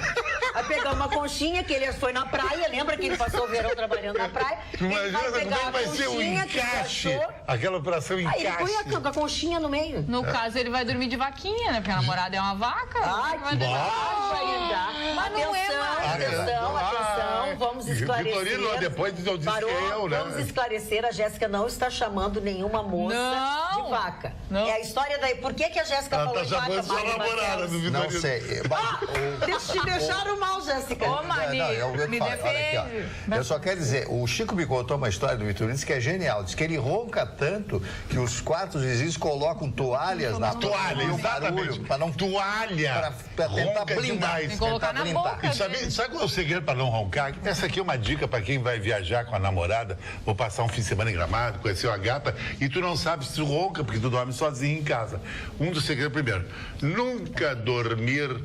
Vai pegar uma conchinha que ele foi na praia, lembra que ele passou o verão trabalhando na praia? Imagina como é que vai ser o encaixe, aquela operação encaixe. Aí ele põe a conchinha no meio. No caso, ele vai dormir de vaquinha, né? Porque a namorada é uma vaca. Ai, vai que dormir- Mas não é mais. Atenção, vamos esclarecer. Vitorino, depois eu disse que eu, né? Vamos esclarecer, a Jéssica não está chamando nenhuma moça Não. de vaca. Não. É a história daí. Por que a Jéssica Ela falou tá de vaca? chamando sua Mari namorada Barcelos? do Vitorino. Não sei. Te deixaram mal, Jéssica. Ô, Mari, me Olha aqui, ó. defende. Eu só quero dizer, o Chico me contou uma história do Vitorino que é genial. Diz que ele ronca tanto que os quartos vizinhos colocam toalhas na Toalha, exatamente. para não Toalha. pra tentar Ronca blindar. demais. Tem que colocar Tentar na blindar. boca. E sabe qual é o segredo para não roncar? Essa aqui é uma dica para quem vai viajar com a namorada ou passar um fim de semana em Gramado, conhecer uma gata e tu não sabe se tu ronca porque tu dorme sozinho em casa. Um dos segredos, primeiro, nunca dormir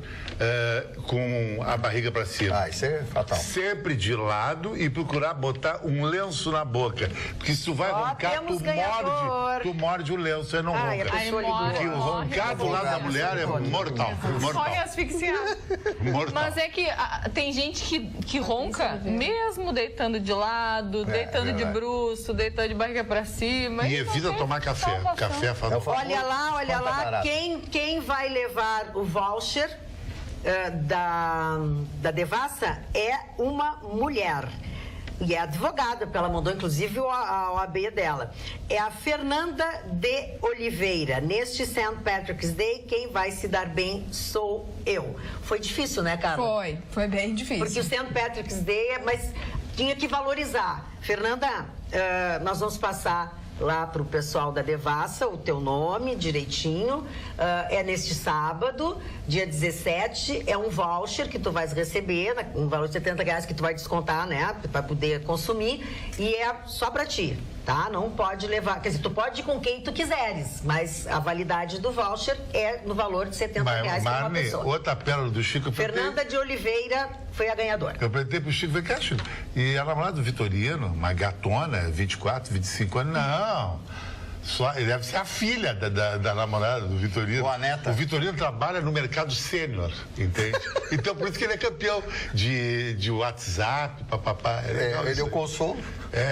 com a barriga para cima. Isso é fatal. Sempre de lado e procurar botar um lenço na boca. Porque se tu vai roncar, temos ganhador. tu morde o lenço e não Ai, ronca. a pessoa ligou. Porque o roncar do lado da mulher é mortal. Só em asfixiar. Mortal. Mas é que tem gente que ronca mesmo deitando de lado, deitando de bruço, deitando de barriga pra cima. E evita tomar café. Café faz Olha lá, Conta barata. quem vai levar o voucher da Devassa é uma mulher. E é advogada, porque ela mandou inclusive a OAB dela. É a Fernanda de Oliveira. Neste St. Patrick's Day, quem vai se dar bem sou eu. Foi difícil, né, Carla? Foi bem difícil. Porque o St. Patrick's Day, mas tinha que valorizar. Fernanda, nós vamos passar lá para o pessoal da Devassa o teu nome direitinho. É neste sábado, dia 17, é um voucher que tu vais receber, um valor de R$70 que tu vai descontar, né, para poder consumir, e é só para ti, tá? Não pode levar, quer dizer, tu pode ir com quem tu quiseres, mas a validade do voucher é no valor de R$70 para uma pessoa. Outra pérola do Chico. Fernanda de Oliveira foi a ganhadora. Eu perguntei pro Chico, vem cá, Chico. E a namorada do Vitorino, uma gatona, 24, 25 anos, não. Só, ele deve ser a filha da namorada do Vitorino. Ou a neta. O Vitorino trabalha no mercado sênior, entende? Então, por isso que ele é campeão de WhatsApp, papapá. Ele é o consolo.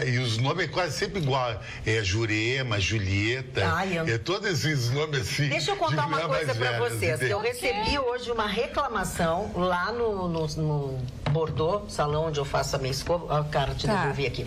E os nomes é quase sempre igual. É Jurema, Julieta. Todos esses nomes assim. Deixa eu contar uma coisa pra vocês. Eu recebi hoje uma reclamação lá no Bordeaux, salão onde eu faço a minha escova. Ó, cara, te devolvi aqui.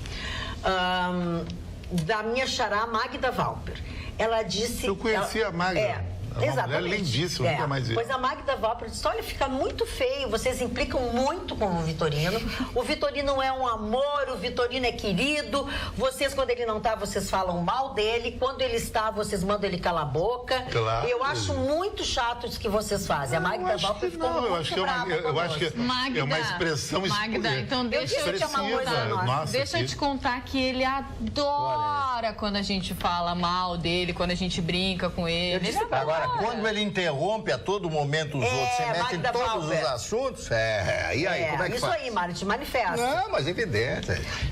Da minha xará Magda Valper. Ela disse... Eu conheci a Magda. Exatamente. Ela é lindíssima, nunca mais vi. Pois a Magda Valper disse, olha, fica muito feio, vocês implicam muito com o Vitorino. O Vitorino é um amor, o Vitorino é querido. Vocês, quando ele não tá, vocês falam mal dele. Quando ele está, vocês mandam ele calar a boca. Claro. Eu acho muito chato isso que vocês fazem. A Magda Valper ficou muito eu acho que é uma expressão Magda, então deixa eu te contar. Deixa eu te contar que ele adora quando a gente fala mal dele, quando a gente brinca com ele. Agora, quando ele interrompe a todo momento os outros, você mete em todos os assuntos, e aí, como é que isso faz? aí, Mari, te manifesta. Não, mas evidente.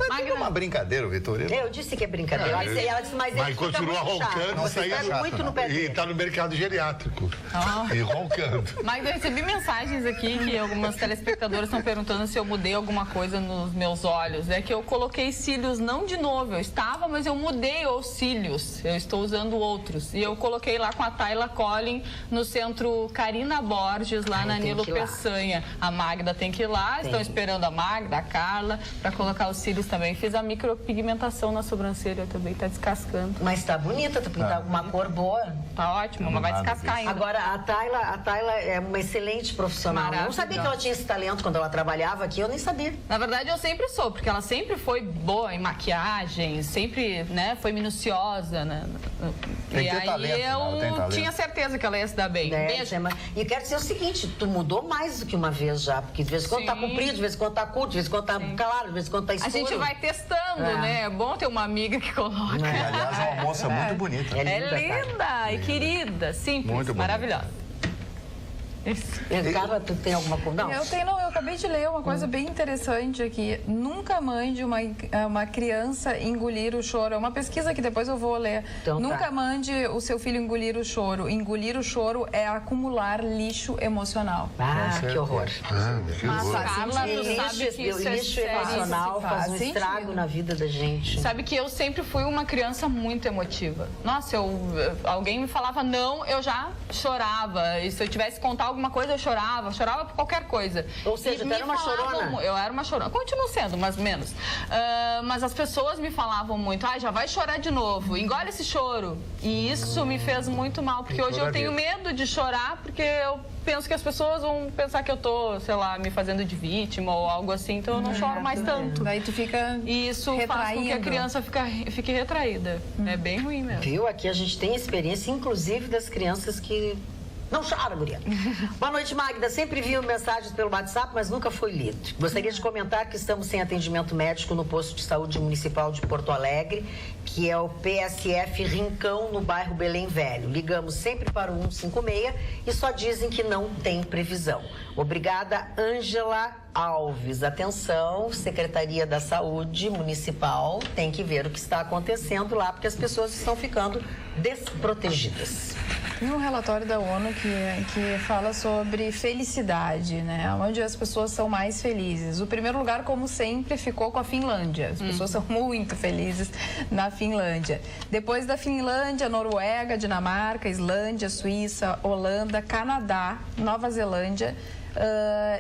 Mas é uma brincadeira, o Vitorino. Eu disse que é brincadeira. Ela disse, mas ele continua roncando, você pega muito no pé dele. E tá no mercado geriátrico. E roncando. Mas eu recebi mensagens aqui que algumas telespectadoras estão perguntando se eu mudei alguma coisa nos meus olhos. É que eu coloquei cílios não de novo, eu estava, mas eu mudei os cílios. Eu estou usando outros. E eu coloquei lá com a Tayla Collin no centro Carina Borges, lá na Nilo Peçanha. A Magda tem que ir lá, estão esperando a Magda, a Carla, para colocar os cílios também. Fiz a micropigmentação na sobrancelha também, tá descascando. Mas tá bonita, tu pintar uma cor boa. Tá ótimo, mas vai descascar ainda. Agora, a Tayla é uma excelente profissional. Eu não sabia que ela tinha esse talento quando ela trabalhava aqui, eu nem sabia. Na verdade, eu sempre sou, porque ela sempre foi boa em maquiagem, sempre, né, foi minuciosa, né, Tem E que ter aí talento, né? Tem eu talento. tinha certeza que ela ia se dar bem. Beijo. E quero dizer o seguinte, tu mudou mais do que uma vez já, porque de vez em quando tá Sim. comprido, de vez em quando tá curto, de vez em quando tá claro, de vez em quando tá A escuro. gente vai testando, né? É bom ter uma amiga que coloca. E, aliás, é uma moça muito bonita. É linda e querida, simples, Muito bonita. maravilhosa. Isso. Cara, tu tem alguma coisa? Não. Eu acabei de ler uma coisa bem interessante aqui. Nunca mande uma criança engolir o choro. É uma pesquisa que depois eu vou ler. Então, Nunca tá. mande o seu filho engolir o choro. Engolir o choro é acumular lixo emocional. Ah, que horror. Mas, Carla, tu Lixo, sabe que isso é lixo sério. emocional faz um Faz estrago sentido. na vida da gente. Sabe que eu sempre fui uma criança muito emotiva. Nossa, alguém me falava não, eu já chorava. E se eu tivesse que contar alguma coisa, eu chorava por qualquer coisa. Ou seja, E tu era me uma falavam chorona? Eu era uma chorona. Continuo sendo, mas menos. Mas as pessoas me falavam muito, já vai chorar de novo, engole esse choro. E isso me fez muito mal, porque hoje eu tenho medo de chorar, porque eu penso que as pessoas vão pensar que eu tô, sei lá, me fazendo de vítima ou algo assim, então eu não choro mais tanto. Daí tu fica E isso faz com que a retraindo. criança fique retraída. É bem ruim mesmo. Viu? Aqui a gente tem experiência, inclusive, das crianças que não choram, guria. Boa noite, Magda. Sempre envio mensagens pelo WhatsApp, mas nunca foi lido. Gostaria de comentar que estamos sem atendimento médico no posto de saúde municipal de Porto Alegre, que é o PSF Rincão, no bairro Belém Velho. Ligamos sempre para o 156 e só dizem que não tem previsão. Obrigada, Ângela Alves. Atenção, Secretaria da Saúde Municipal tem que ver o que está acontecendo lá, porque as pessoas estão ficando desprotegidas. Tem um relatório da ONU que fala sobre felicidade, né? Onde as pessoas são mais felizes. O primeiro lugar, como sempre, ficou com a Finlândia. As pessoas são muito felizes na Finlândia. Depois da Finlândia, Noruega, Dinamarca, Islândia, Suíça, Holanda, Canadá, Nova Zelândia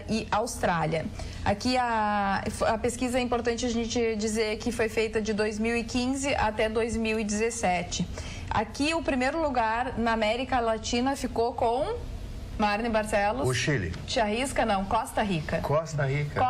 e Austrália. Aqui a pesquisa é importante a gente dizer que foi feita de 2015 até 2017. Aqui o primeiro lugar na América Latina ficou com Marne Barcelos. O Chile. Te arrisca? Não, Costa Rica. Costa Rica.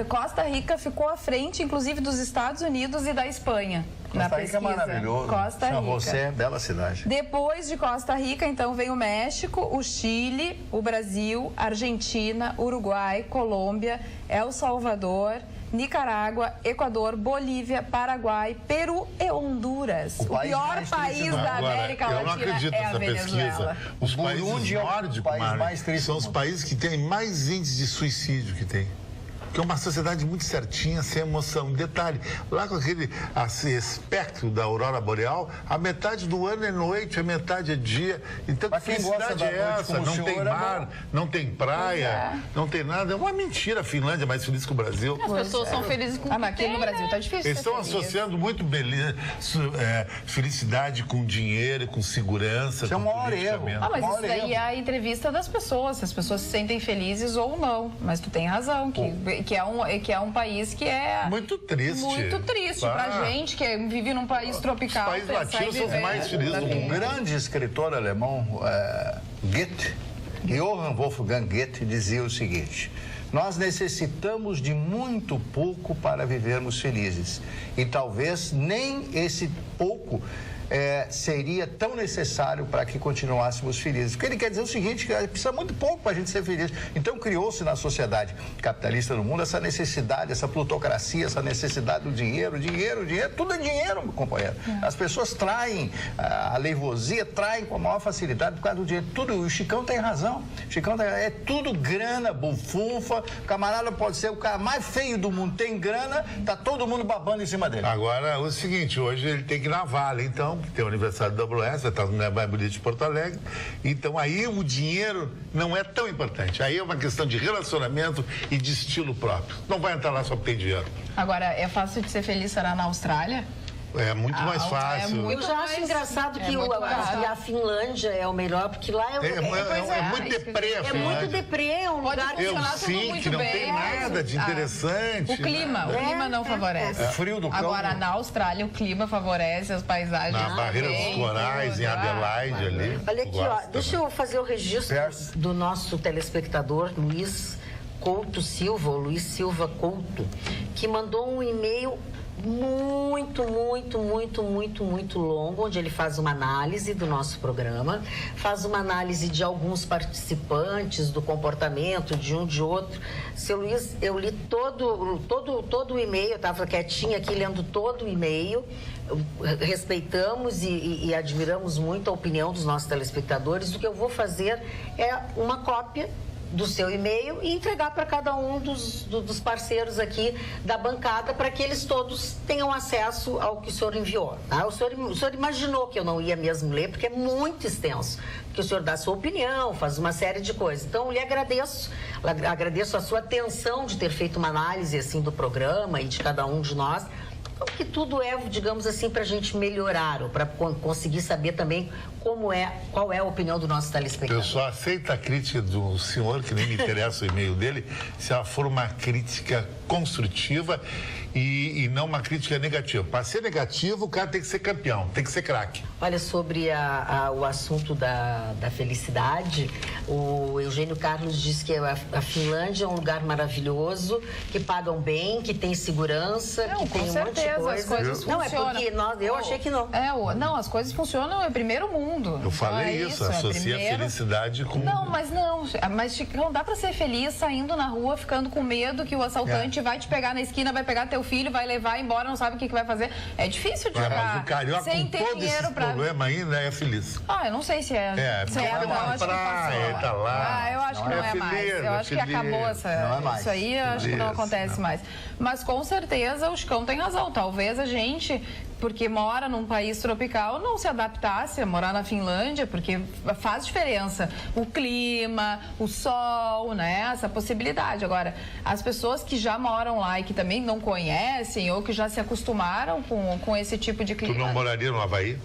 Costa Rica ficou à frente, inclusive, dos Estados Unidos e da Espanha. Na Costa Rica é pesquisa. maravilhoso. Costa São Rica. José, bela cidade. Depois de Costa Rica, então, vem o México, o Chile, o Brasil, Argentina, Uruguai, Colômbia, El Salvador, Nicarágua, Equador, Bolívia, Paraguai, Peru e Honduras. O país pior mais país triste, da Agora, América eu não Latina acredito é a nessa Venezuela. pesquisa. Os países Burundi é o nórdicos, país Mário, mais triste são do os mundo. países que têm mais índice de suicídio que tem. Que é uma sociedade muito certinha, sem emoção. Detalhe, lá com aquele espectro da aurora boreal, a metade do ano é noite, a metade é dia. Então, que Mas quem gosta felicidade da é noite essa? como o Não senhor tem é mar, não tem praia, não tem nada. É uma mentira. A Finlândia é mais feliz que o Brasil. As pessoas são felizes com o que Mas aqui tem, no Brasil tá difícil. Eles ser estão feliz. associando muito felicidade com dinheiro, com segurança. Isso é com o maior politicamente. erro. Mas Maior isso daí erro. é a entrevista das pessoas, se as pessoas se sentem felizes ou não. Mas tu tem razão, que é um país que é Muito triste. muito triste Ah. pra gente que vive num país tropical. Os países pensar latinos em são os viver mais felizes do daqui. mundo. Um grande escritor alemão, Goethe, Johann Wolfgang Goethe, dizia o seguinte: nós necessitamos de muito pouco para vivermos felizes. E talvez nem esse pouco seria tão necessário para que continuássemos felizes. O que ele quer dizer é o seguinte, que precisa muito pouco para a gente ser feliz. Então criou-se na sociedade capitalista do mundo essa necessidade, essa plutocracia, essa necessidade do dinheiro, tudo é dinheiro, meu companheiro. As pessoas traem, a leivosia traem com a maior facilidade por causa do dinheiro. Tudo, o Chicão tem razão. É tudo grana, bufunfa. O camarada pode ser o cara mais feio do mundo, tem grana, tá todo mundo babando em cima dele. Agora, é o seguinte, hoje ele tem que ir na Vale, então, que tem o aniversário do WS, vai estar no mulher mais bonita de Porto Alegre. Então, aí o dinheiro não é tão importante. Aí é uma questão de relacionamento e de estilo próprio. Não vai entrar lá só porque tem dinheiro. Agora, é fácil de ser feliz, será na Austrália? É muito mais fácil. Eu já acho engraçado que a Finlândia é o melhor, porque lá É muito deprê a é muito Finlândia. deprê, é um Pode lugar... funcionar tudo Helsinki, muito não bem. tem nada de interessante. O clima não favorece. O frio do cão. Agora, na Austrália, o clima favorece as paisagens. Na Barreira dos também, Corais, tudo. em Adelaide, ali. Olha aqui, ó, Gosto deixa eu fazer o registro Perto. do nosso telespectador, Luiz Couto Silva, ou Luiz Silva Couto, que mandou um e-mail muito longo, onde ele faz uma análise do nosso programa, faz uma análise de alguns participantes, do comportamento de um, de outro. Seu Luiz, eu li todo o e-mail, eu estava quietinha aqui lendo todo o e-mail. Respeitamos e admiramos muito a opinião dos nossos telespectadores. O que eu vou fazer é uma cópia do seu e-mail e entregar para cada um dos parceiros aqui da bancada, para que eles todos tenham acesso ao que o senhor enviou. Tá? O senhor imaginou que eu não ia mesmo ler, porque é muito extenso, porque o senhor dá a sua opinião, faz uma série de coisas. Então, eu lhe agradeço a sua atenção de ter feito uma análise assim do programa e de cada um de nós. Então, que tudo é, digamos assim, para a gente melhorar, ou para conseguir saber também qual é a opinião do nosso telespectador. Eu só aceito a crítica do senhor, que nem me interessa o e-mail dele, se ela for uma crítica construtiva e não uma crítica negativa. Para ser negativo, o cara tem que ser campeão, tem que ser craque. Olha, sobre o assunto da felicidade, o Eugênio Carlos disse que a Finlândia é um lugar maravilhoso, que pagam bem, que tem segurança, que tem um monte de coisa. As coisas não, funcionam. É porque eu achei que não. Não, as coisas funcionam, é primeiro mundo. Eu falei isso, associa a felicidade com... Mas não dá pra ser feliz saindo na rua, ficando com medo que o assaltante vai te pegar na esquina, vai pegar teu filho, vai levar embora, não sabe o que vai fazer. É difícil de ficar mas o carioca sem com ter todo dinheiro esse pra... problema ainda é feliz. Eu não sei se é. Porque eu na acho praia, que passou. tá lá. Eu acho que não é mais. Eu acho que acabou isso aí, eu acho que não acontece mais. Mas com certeza o Chicão tem razão. Talvez a gente, porque mora num país tropical, não se adaptasse a morar na Finlândia, porque faz diferença o clima, o sol, né? Essa possibilidade. Agora, as pessoas que já moram lá e que também não conhecem ou que já se acostumaram com esse tipo de clima... Tu não moraria no Havaí?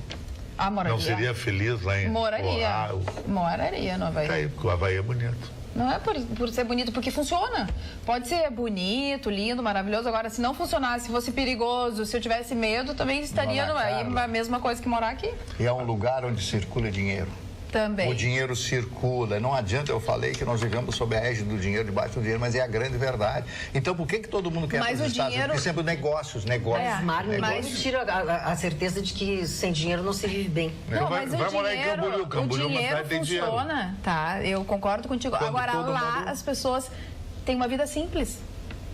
Moraria. Não seria feliz lá em... Moraria no Havaí. Tá aí, porque o Havaí é bonito. Não é por ser bonito, porque funciona. Pode ser bonito, lindo, maravilhoso. Agora, se não funcionasse, se fosse perigoso, se eu tivesse medo, também estaria a mesma coisa que morar aqui. E é um lugar onde circula dinheiro. Também. O dinheiro circula. Não adianta, eu falei que nós vivemos sob a égide do dinheiro, debaixo do dinheiro, mas é a grande verdade. Então, por que todo mundo quer para os Estados Unidos? Porque sempre negócios. Mas tira a certeza de que sem dinheiro não se vive bem. Não, mas o dinheiro funciona, tá? Eu concordo contigo. Agora, lá as pessoas têm uma vida simples.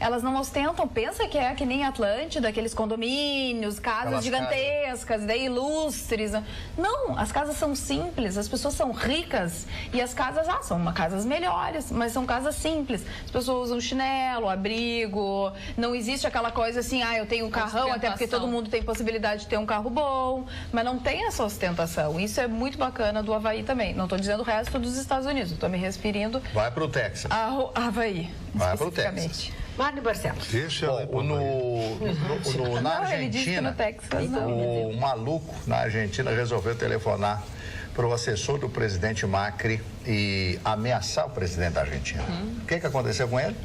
Elas não ostentam, pensa que é que nem Atlântida, aqueles condomínios, casas gigantescas, ilustres. Não, as casas são simples, as pessoas são ricas e as casas são casas melhores, mas são casas simples. As pessoas usam chinelo, abrigo, não existe aquela coisa assim, eu tenho um carrão, até porque todo mundo tem possibilidade de ter um carro bom, mas não tem essa ostentação. Isso é muito bacana do Havaí também. Não estou dizendo o resto dos Estados Unidos, estou me referindo... Vai para o Texas. Havaí, vai para o Texas. Mário Barcelos. Deixa ela na Argentina, o maluco na Argentina resolveu telefonar para o assessor do presidente Macri e ameaçar o presidente da Argentina. O que aconteceu com ele?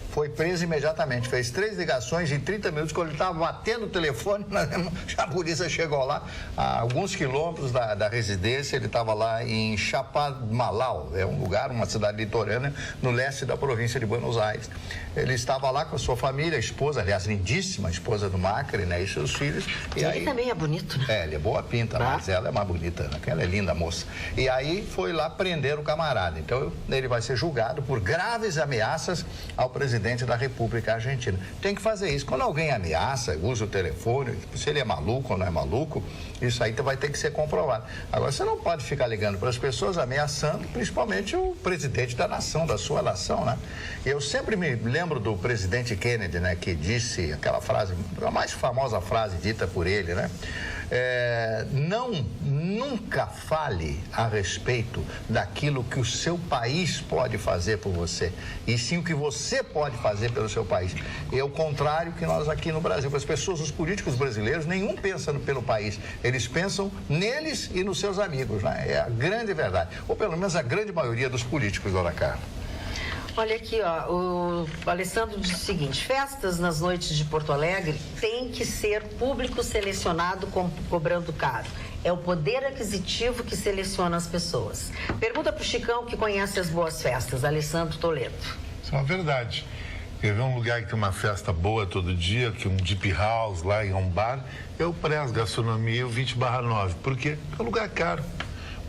Foi preso imediatamente, fez 3 ligações em 30 minutos, quando ele estava batendo o telefone, a polícia chegou lá, a alguns quilômetros da residência, ele estava lá em Chapamalau, é um lugar, uma cidade litorânea, no leste da província de Buenos Aires. Ele estava lá com a sua família, a esposa, aliás, lindíssima, a esposa do Macri, né, e seus filhos. E ele também é bonito, né? Ele é boa pinta, mas ela é mais bonita, né? Ela é linda, moça. E aí foi lá prender o camarada. Então, ele vai ser julgado por graves ameaças ao presidente da República Argentina. Tem que fazer isso. Quando alguém ameaça, usa o telefone, se ele é maluco ou não é maluco, isso aí vai ter que ser comprovado. Agora, você não pode ficar ligando para as pessoas ameaçando, principalmente o presidente da nação, da sua nação, né? Eu sempre me lembro do presidente Kennedy, né, que disse aquela frase, a mais famosa frase dita por ele, né? Nunca fale a respeito daquilo que o seu país pode fazer por você, e sim o que você pode fazer pelo seu país. É o contrário que nós aqui no Brasil. As pessoas, os políticos brasileiros, nenhum pensa pelo país. Eles pensam neles e nos seus amigos, né? É a grande verdade. Ou pelo menos a grande maioria dos políticos, dona Carla. Olha aqui, o Alessandro diz o seguinte: festas nas noites de Porto Alegre tem que ser público selecionado cobrando caro. É o poder aquisitivo que seleciona as pessoas. Pergunta para o Chicão, que conhece as boas festas, Alessandro Toledo. Isso é uma verdade. Quer ver um lugar que tem uma festa boa todo dia, que um deep house lá em um bar, eu prezo gastronomia o 20/9. Por quê? Porque é um lugar caro.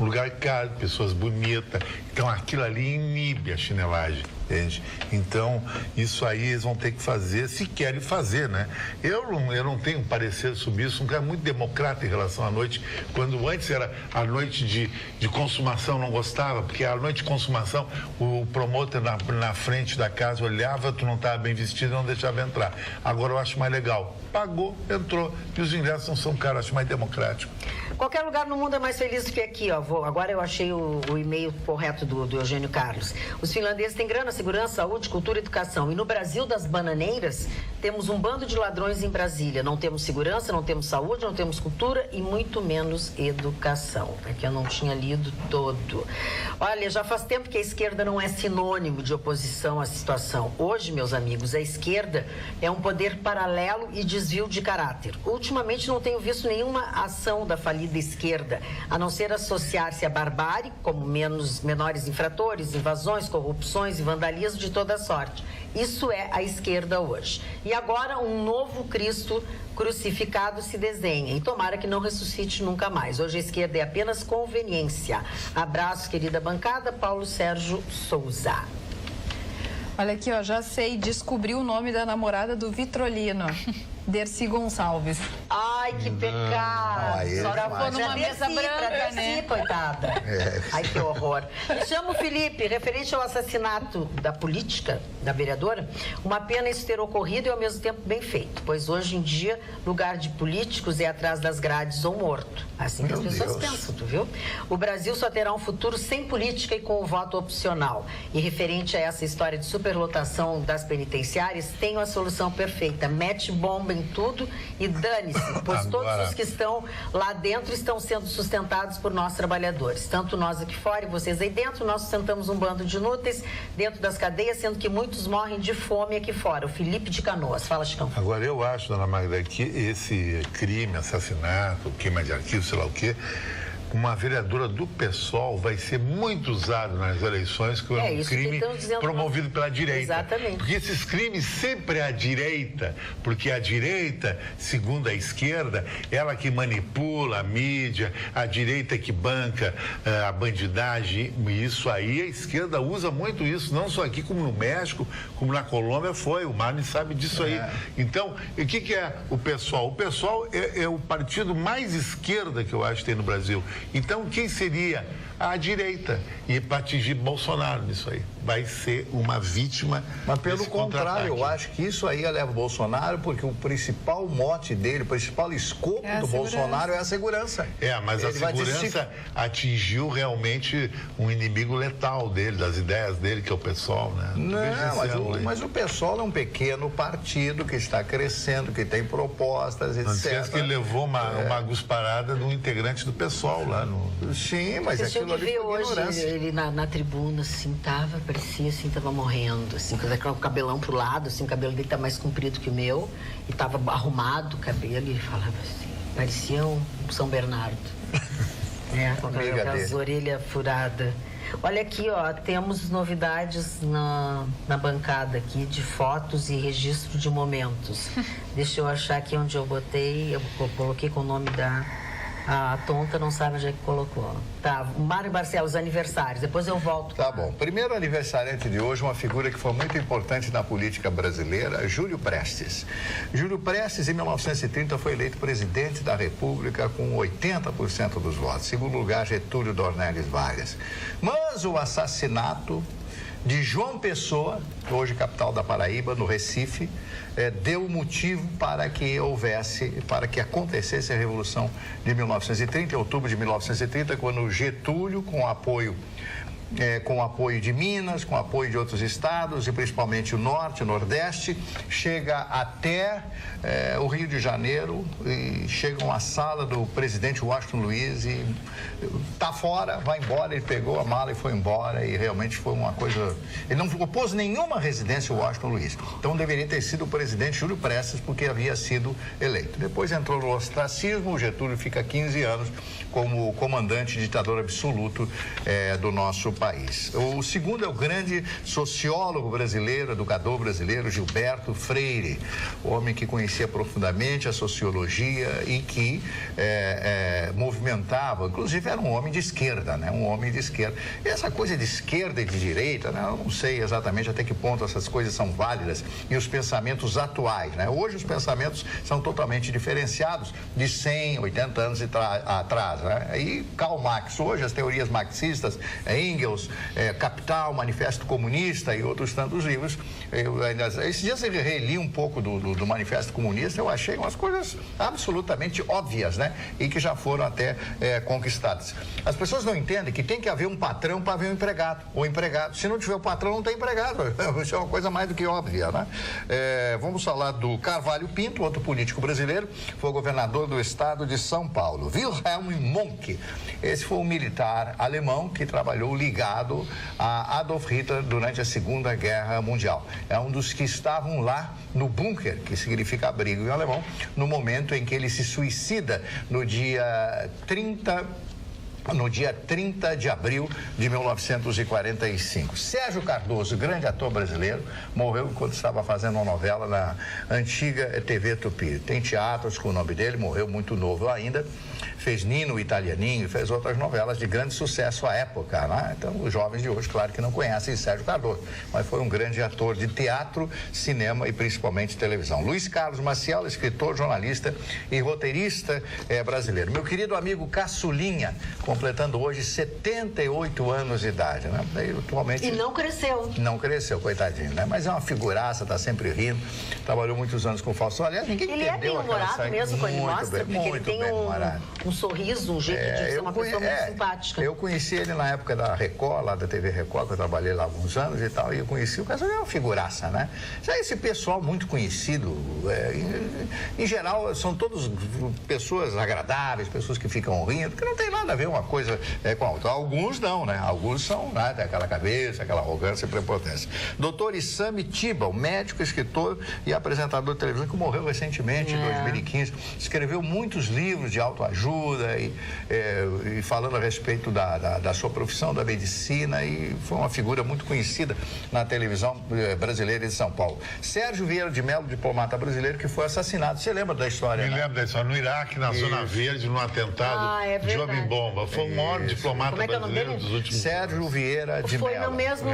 Um lugar caro, pessoas bonitas. Então, aquilo ali inibe a chinelagem, entende? Então, isso aí eles vão ter que fazer, se querem fazer, né? Eu não tenho parecer sobre isso, um cara muito democrata em relação à noite. Quando antes era a noite de consumação, não gostava, porque a noite de consumação, o promotor na frente da casa olhava, tu não estava bem vestido, não deixava entrar. Agora eu acho mais legal. Pagou, entrou. E os ingressos não são caros, acho mais democrático. Qualquer lugar no mundo é mais feliz do que aqui, ó. Agora eu achei o e-mail correto do Eugênio Carlos. Os finlandeses têm grana, segurança, saúde, cultura e educação. E no Brasil das bananeiras, temos um bando de ladrões em Brasília. Não temos segurança, não temos saúde, não temos cultura e muito menos educação. É que eu não tinha lido todo. Olha, já faz tempo que a esquerda não é sinônimo de oposição à situação. Hoje, meus amigos, a esquerda é um poder paralelo e desvio de caráter. Ultimamente não tenho visto nenhuma ação da falida esquerda, a não ser associar-se à barbárie, como menores infratores, invasões, corrupções e vandalismo de toda sorte. Isso é a esquerda hoje. E agora um novo Cristo crucificado se desenha e tomara que não ressuscite nunca mais. Hoje a esquerda é apenas conveniência. Abraço, querida bancada. Paulo Sérgio Souza. Olha aqui, ó, já sei, descobri o nome da namorada do Vitrolino. Dercy Gonçalves. Ai, que pecado. Só for numa mesa branca, né? Coitada. Ai, que horror. Chamo o Felipe, referente ao assassinato da política, da vereadora, uma pena isso ter ocorrido e ao mesmo tempo bem feito, pois hoje em dia, lugar de políticos é atrás das grades ou morto. Assim que as pessoas pensam, tu viu? O Brasil só terá um futuro sem política e com o voto opcional. E referente a essa história de superlotação das penitenciárias, tenho a solução perfeita. Mete bomba em tudo e dane-se, pois todos os que estão lá dentro estão sendo sustentados por nós trabalhadores. Tanto nós aqui fora e vocês aí dentro, nós sustentamos um bando de inúteis dentro das cadeias, sendo que muitos morrem de fome aqui fora. O Felipe de Canoas. Fala, Chicão. Agora, eu acho, dona Magda, que esse crime, assassinato, queima de arquivo, sei lá o quê, uma vereadora do PSOL vai ser muito usado nas eleições, que é um crime promovido pela direita. Exatamente. Porque esses crimes sempre é a direita, porque a direita, segundo a esquerda, ela que manipula a mídia, a direita que banca a bandidagem, e isso aí a esquerda usa muito isso, não só aqui como no México, como na Colômbia foi, o Marne sabe disso aí. Então, o que é o PSOL? O PSOL é o partido mais esquerda que eu acho que tem no Brasil. Então, quem seria a direita? E para atingir Bolsonaro nisso aí. Vai ser uma vítima. Mas pelo contrário, eu acho que isso aí leva o Bolsonaro, porque o principal mote dele, o principal escopo do Bolsonaro é a segurança. Mas a segurança atingiu realmente um inimigo letal dele, das ideias dele, que é o PSOL, né? Não, mas o PSOL é um pequeno partido que está crescendo, que tem propostas, etc. Não esquece que ele levou uma gusparada de um integrante do PSOL lá no... Sim, mas aquilo ali foi ignorância. Hoje ele na tribuna, assim, parecia assim, tava morrendo, assim, com o cabelão pro lado, assim, o cabelo dele tá mais comprido que o meu, e tava arrumado o cabelo, e ele falava assim, parecia um São Bernardo. Com as orelhas furadas. Olha aqui, ó, temos novidades na bancada aqui de fotos e registro de momentos. Deixa eu achar aqui onde eu botei, eu coloquei com o nome da... A tonta não sabe onde é que colocou. Tá, Mário Barcelos, aniversários. Depois eu volto. Tá bom. Primeiro aniversariante de hoje, uma figura que foi muito importante na política brasileira, Júlio Prestes. Júlio Prestes, em 1930, foi eleito presidente da República com 80% dos votos. Em segundo lugar, Getúlio Dornelles Vargas. Mas o assassinato de João Pessoa, hoje capital da Paraíba, no Recife, deu motivo para que acontecesse a Revolução de 1930, em outubro de 1930, quando Getúlio, com apoio de Minas, com apoio de outros estados, e principalmente o Norte, o Nordeste, chega até o Rio de Janeiro e chegam à sala do presidente Washington Luiz e tá fora, vai embora, ele pegou a mala e foi embora, e realmente foi uma coisa... Ele não opôs nenhuma residência ao Washington Luiz, então deveria ter sido o presidente Júlio Prestes, porque havia sido eleito. Depois entrou no ostracismo, o Getúlio fica 15 anos como comandante ditador absoluto do nosso país. O segundo é o grande sociólogo brasileiro, educador brasileiro, Gilberto Freire, homem que conhecia profundamente a sociologia e que movimentava, inclusive era um homem de esquerda, né? Um homem de esquerda. E essa coisa de esquerda e de direita, né? Eu não sei exatamente até que ponto essas coisas são válidas e os pensamentos atuais, né? Hoje os pensamentos são totalmente diferenciados de 100, 80 anos atrás, né? E Karl Marx, hoje as teorias marxistas, Engels, Capital, Manifesto Comunista e outros tantos livros. Esses dias eu reli um pouco do Manifesto Comunista, eu achei umas coisas absolutamente óbvias, né? E que já foram até conquistadas. As pessoas não entendem que tem que haver um patrão para haver um empregado, ou empregado. Se não tiver o patrão, não tem empregado. Isso é uma coisa mais do que óbvia, né? Vamos falar do Carvalho Pinto, outro político brasileiro, foi governador do estado de São Paulo. Wilhelm Mohnke, esse foi um militar alemão que trabalhou ligado a Adolf Hitler durante a Segunda Guerra Mundial. É um dos que estavam lá no bunker, que significa abrigo em alemão, no momento em que ele se suicida no dia 30 de abril de 1945. Sérgio Cardoso, grande ator brasileiro, morreu enquanto estava fazendo uma novela na antiga TV Tupi. Tem teatros com o nome dele, morreu muito novo ainda. Fez Nino, o Italianinho, fez outras novelas de grande sucesso à época, né? Então, os jovens de hoje, claro que não conhecem Sérgio Cardoso, mas foi um grande ator de teatro, cinema e principalmente televisão. Luiz Carlos Maciel, escritor, jornalista e roteirista brasileiro. Meu querido amigo Caçulinha, completando hoje 78 anos de idade, né? Ele, atualmente... E não cresceu. Não cresceu, coitadinho, né? Mas é uma figuraça, tá sempre rindo, trabalhou muitos anos com o Faustão. Aliás, ninguém ele entendeu é bem humorado mesmo quando ele mostra, porque ele tem um sorriso, um jeito de ser uma pessoa muito simpática. Eu conheci ele na época da Record, lá da TV Record, que eu trabalhei lá há alguns anos e tal, e eu conheci o pessoal, é uma figuraça, né? Já esse pessoal muito conhecido, em geral, são todos pessoas agradáveis, pessoas que ficam rindo, que não tem nada a ver uma coisa com a outra. Alguns não, né? Alguns são, né? Tem aquela cabeça, aquela arrogância e prepotência. Doutor Issami Tibal, médico, escritor e apresentador de televisão, que morreu recentemente, em 2015, escreveu muitos livros de autoajuda e falando a respeito da sua profissão, da medicina, e foi uma figura muito conhecida na televisão brasileira de São Paulo. Sérgio Vieira de Mello, diplomata brasileiro, que foi assassinado. Você lembra da história? Me lembro da história. No Iraque, na Zona Verde, num atentado de homem-bomba. Foi o maior diplomata brasileiro dos últimos anos. Sérgio Vieira de Mello. Foi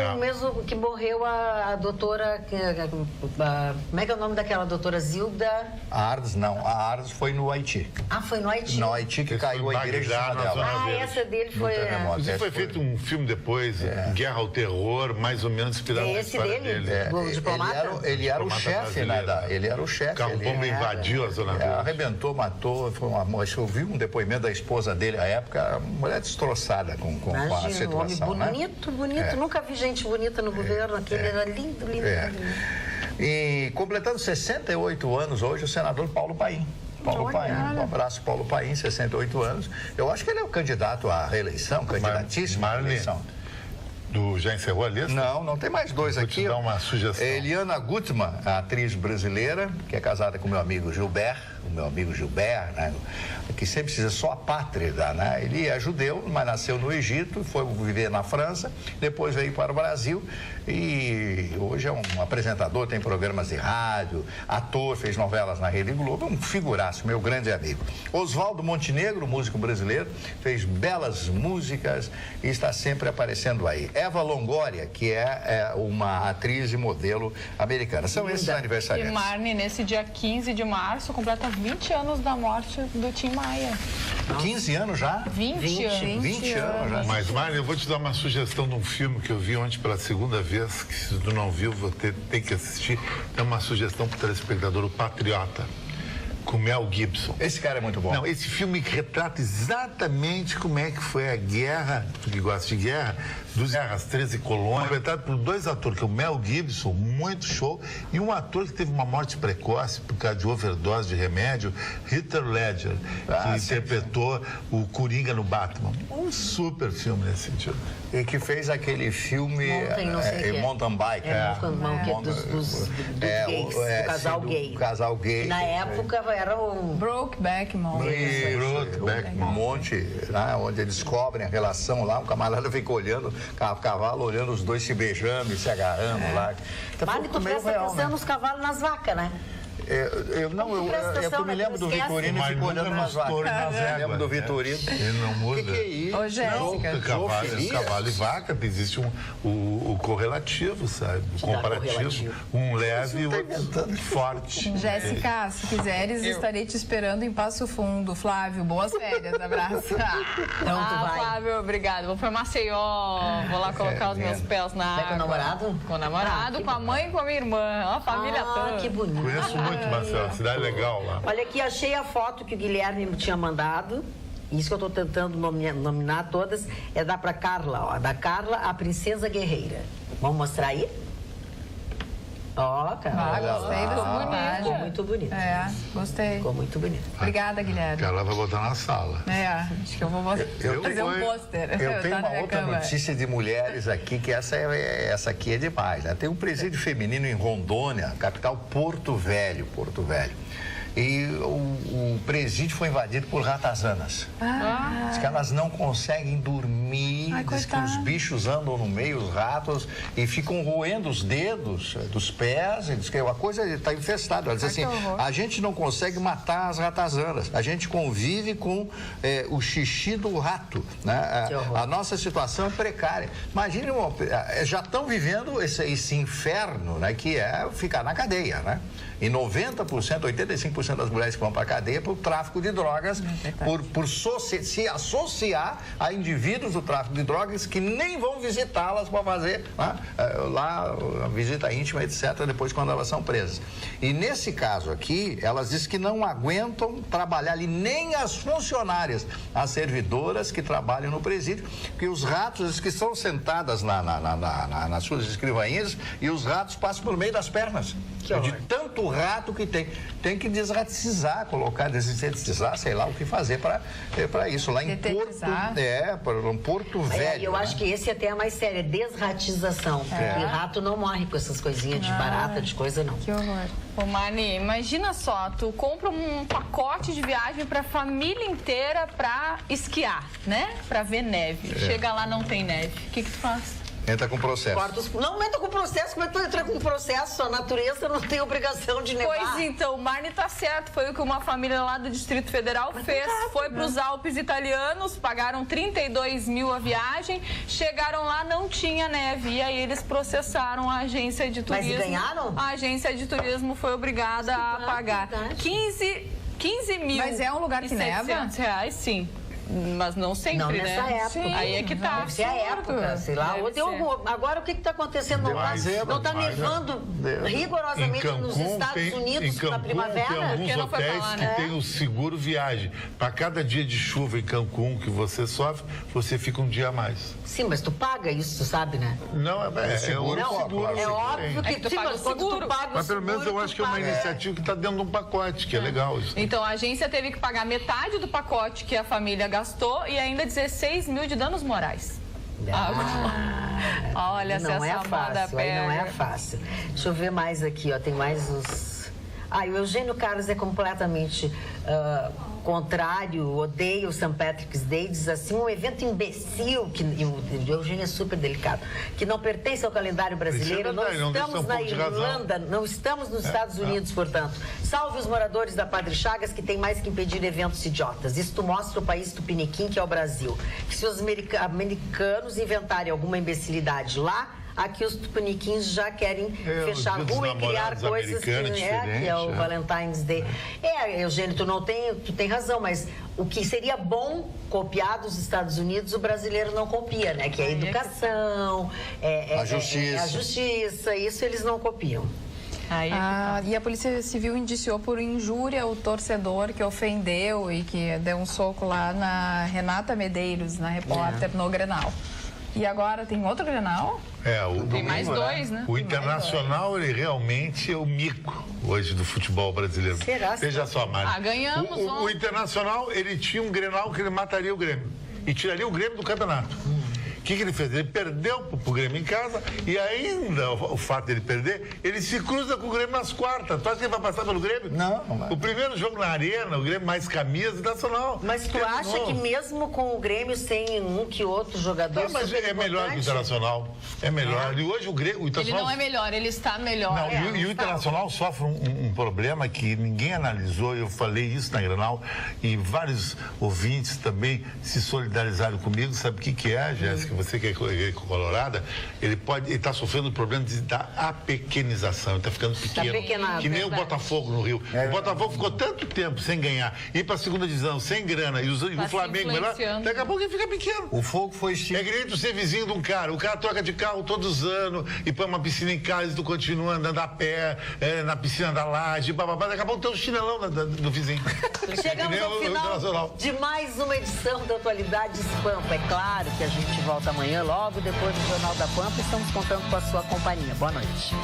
no mesmo que morreu a doutora... Como é que é o nome daquela doutora Zilda? A Ardes, não. A Ardes foi no Haiti. Ah, foi no Haiti? No Haiti que caiu a igreja em cima dela. Essa dele foi... Inclusive foi feito um filme depois, Guerra ao Terror, mais ou menos inspirado na história dele. Do diplomata? Ele era o chefe, né? Ele era o chefe. O bomba invadiu a Zona Verde. Arrebentou, matou, foi uma morte. Eu vi um depoimento da esposa dele à época, mulher destroçada com a situação. Um homem bonito. Nunca vi gente bonita no governo. Aquele era lindo. E completando 68 anos hoje, o senador Paulo Paim. Um abraço, Paulo Paim, 68 anos. Eu acho que ele é o candidato à reeleição, candidatíssimo à reeleição. Já encerrou a lista? Não tem mais dois aqui. Vou te dar uma sugestão. Eliana Gutmann, a atriz brasileira, que é casada com o meu amigo Gilbert, né? Que sempre precisa só a pátria, né? Ele é judeu, mas nasceu no Egito, foi viver na França, depois veio para o Brasil e hoje é um apresentador, tem programas de rádio, ator, fez novelas na Rede Globo, um figuraço, meu grande amigo. Oswaldo Montenegro, músico brasileiro, fez belas músicas e está sempre aparecendo aí. Eva Longoria, que é uma atriz e modelo americana. São esses aniversariantes. E Marne, nesse dia 15 de março, completa 20 anos da morte do Tim Maia. 15 anos já? 20 anos já. Mas, Marne, eu vou te dar uma sugestão de um filme que eu vi ontem pela segunda vez, que se tu não viu, tem que assistir. É uma sugestão para o telespectador, O Patriota, com Mel Gibson. Esse cara é muito bom. Não, esse filme retrata exatamente como é que foi a guerra, tu que gosta de guerra, as 13 colônias, interpretado por dois atores, que é o Mel Gibson, muito show, e um ator que teve uma morte precoce por causa de overdose de remédio, Heath Ledger, que interpretou o Coringa no Batman. Um super filme nesse sentido. E que fez aquele filme Mountain Bike. Do casal gay. Casal gay. Na época era o... Brokeback Mountain. Um monte, né, onde eles descobrem a relação lá, um camarada fica olhando, o cavalo olhando os dois se beijando e se agarrando lá. Então, Mas tu presta atenção nos cavalos, nas vacas, né? Eu me lembro do Vitorino e fico olhando nas vacas. Eu lembro do Vitorino. Ele não muda. O que é isso? Ô, Jéssica. Cavalo e vaca, existe o correlativo, sabe? O comparativo. Um leve e outro forte. Jéssica, se quiseres, estarei te esperando em Passo Fundo. Flávio, boas férias, abraço. Então tu vai. Flávio, obrigado. Vou pra Maceió, vou lá colocar os meus pés na água. Vai com o namorado? Com o namorado, com a mãe e com a minha irmã. Ó, a família toda. Que bonito. Conheço muito, Marcelo. Cidade legal lá. Olha aqui, achei a foto que o Guilherme me tinha mandado. Isso que eu estou tentando nominar todas. É da pra Carla, ó. Da Carla, a Princesa Guerreira. Vamos mostrar aí? Ó, Carla. Gostei dessa imagem. Ficou muito bonito. Gostei. Ficou muito bonito. Obrigada, Guilherme. Que ela vai botar na sala. Acho que eu vou fazer um pôster. Eu tenho uma outra cama. notícia de mulheres aqui, que essa aqui é demais. Né? Tem um presídio feminino em Rondônia, capital Porto Velho. E o presídio foi invadido por ratazanas. Diz que elas não conseguem dormir, diz que os bichos andam no meio, os ratos, e ficam roendo os dedos dos pés, e diz que a coisa está infestada. Ela diz assim, a gente não consegue matar as ratazanas, a gente convive com o xixi do rato. Né? A nossa situação é precária. Imagine, já estão vivendo esse inferno, né, que é ficar na cadeia, né? E 90%, 85% das mulheres que vão para a cadeia por tráfico de drogas, por se associar a indivíduos do tráfico de drogas que nem vão visitá-las para fazer lá a visita íntima, etc., depois quando elas são presas. E nesse caso aqui, elas dizem que não aguentam trabalhar ali, nem as funcionárias, as servidoras que trabalham no presídio, porque os ratos que estão sentadas nas suas escrivaninhas e os ratos passam por meio das pernas. De tanto rato que tem que desratizar, colocar, desintetizar, sei lá o que fazer para isso. Lá em Porto Velho. Eu acho que esse até é mais sério, é desratização. E rato não morre com essas coisinhas de barata, de coisa não. Que horror. Ô, Mani, imagina só, tu compra um pacote de viagem pra família inteira pra esquiar, né? Pra ver neve. Chega lá, não tem neve. O que tu faz? Entra com processo. Não entra com processo, como é que tu entra com processo? A natureza não tem obrigação de nevar. Pois então, o Marne tá certo. Foi o que uma família lá do Distrito Federal fez. Foi pros Alpes italianos, pagaram 32 mil a viagem, chegaram lá, não tinha neve. E aí eles processaram a agência de turismo. Mas ganharam? A agência de turismo foi obrigada a pagar 15 mil. Mas é um lugar que neva? R$700, sim. Mas não sempre, não nessa né? época. Sim, aí é que tá. Deve ser a época, sei lá. Agora o que está acontecendo? Não está nevando rigorosamente nos Estados Unidos na primavera? Tem alguns hotéis que tem o seguro viagem. Para cada dia de chuva em Cancún que você sofre, você fica um dia a mais. Sim, mas tu paga isso, tu sabe, né? Não, é seguro. É óbvio que tu paga o seguro. Mas pelo menos eu acho que é uma iniciativa que está dentro de um pacote, que é legal isso. Então a agência teve que pagar metade do pacote que a família gastou e ainda 16 mil de danos morais. Olha, se essa moda pega. Não é fácil. Deixa eu ver mais aqui, ó. Tem mais os... o Eugênio Carlos é completamente contrário, odeia o St. Patrick's Day, diz assim, um evento imbecil, o Eugênio é super delicado, que não pertence ao calendário brasileiro, não estamos na Irlanda, não estamos nos Estados Unidos, portanto. Salve os moradores da Padre Chagas, que tem mais que impedir eventos idiotas. Isto mostra o país tupiniquim que é o Brasil. Que se os americanos inventarem alguma imbecilidade lá, aqui os tupiniquins já querem fechar a rua e criar coisas que é o Valentine's Day. Eugênio, tu tem razão, mas o que seria bom copiar dos Estados Unidos, o brasileiro não copia, né? Que é a educação, a justiça. A justiça, isso eles não copiam. E a Polícia Civil indiciou por injúria o torcedor que ofendeu e que deu um soco lá na Renata Medeiros, na repórter no Grenal. E agora tem outro Grenal? Tem mais dois, né? O Internacional, ele realmente é o mico hoje do futebol brasileiro. Será? Veja só, Mário. Ganhamos o Internacional, ele tinha um Grenal que ele mataria o Grêmio. E tiraria o Grêmio do campeonato. que ele fez? Ele perdeu pro Grêmio em casa e ainda o fato dele perder, ele se cruza com o Grêmio nas quartas. Tu acha que ele vai passar pelo Grêmio? Não. O primeiro jogo na Arena, o Grêmio mais camisa, Nacional. Mas tu acha que mesmo com o Grêmio sem um que outro jogador... Mas é melhor que o Internacional. É melhor. E hoje o Internacional... Ele não é melhor, ele está melhor. Não, e o Internacional sofre um problema que ninguém analisou, eu falei isso na Grenal, e vários ouvintes também se solidarizaram comigo. Sabe o que é, Jéssica? Você que é colorada, ele está sofrendo o problema da apequenização, ele está ficando pequeno. Que nem o Botafogo no Rio. O Botafogo ficou tanto tempo sem ganhar, ir para a segunda divisão, sem grana, e o Flamengo melhor, daqui a pouco ele fica pequeno. O fogo foi É direito ser vizinho de um cara. O cara troca de carro todos os anos e põe uma piscina em casa e tu continua andando a pé, na piscina da laje, bababá, daqui a pouco tem um chinelão do vizinho. Chegamos ao final de mais uma edição da Atualidades Pampa. É claro que a gente volta amanhã, logo depois do Jornal da Pampa. Estamos contando com a sua companhia. Boa noite.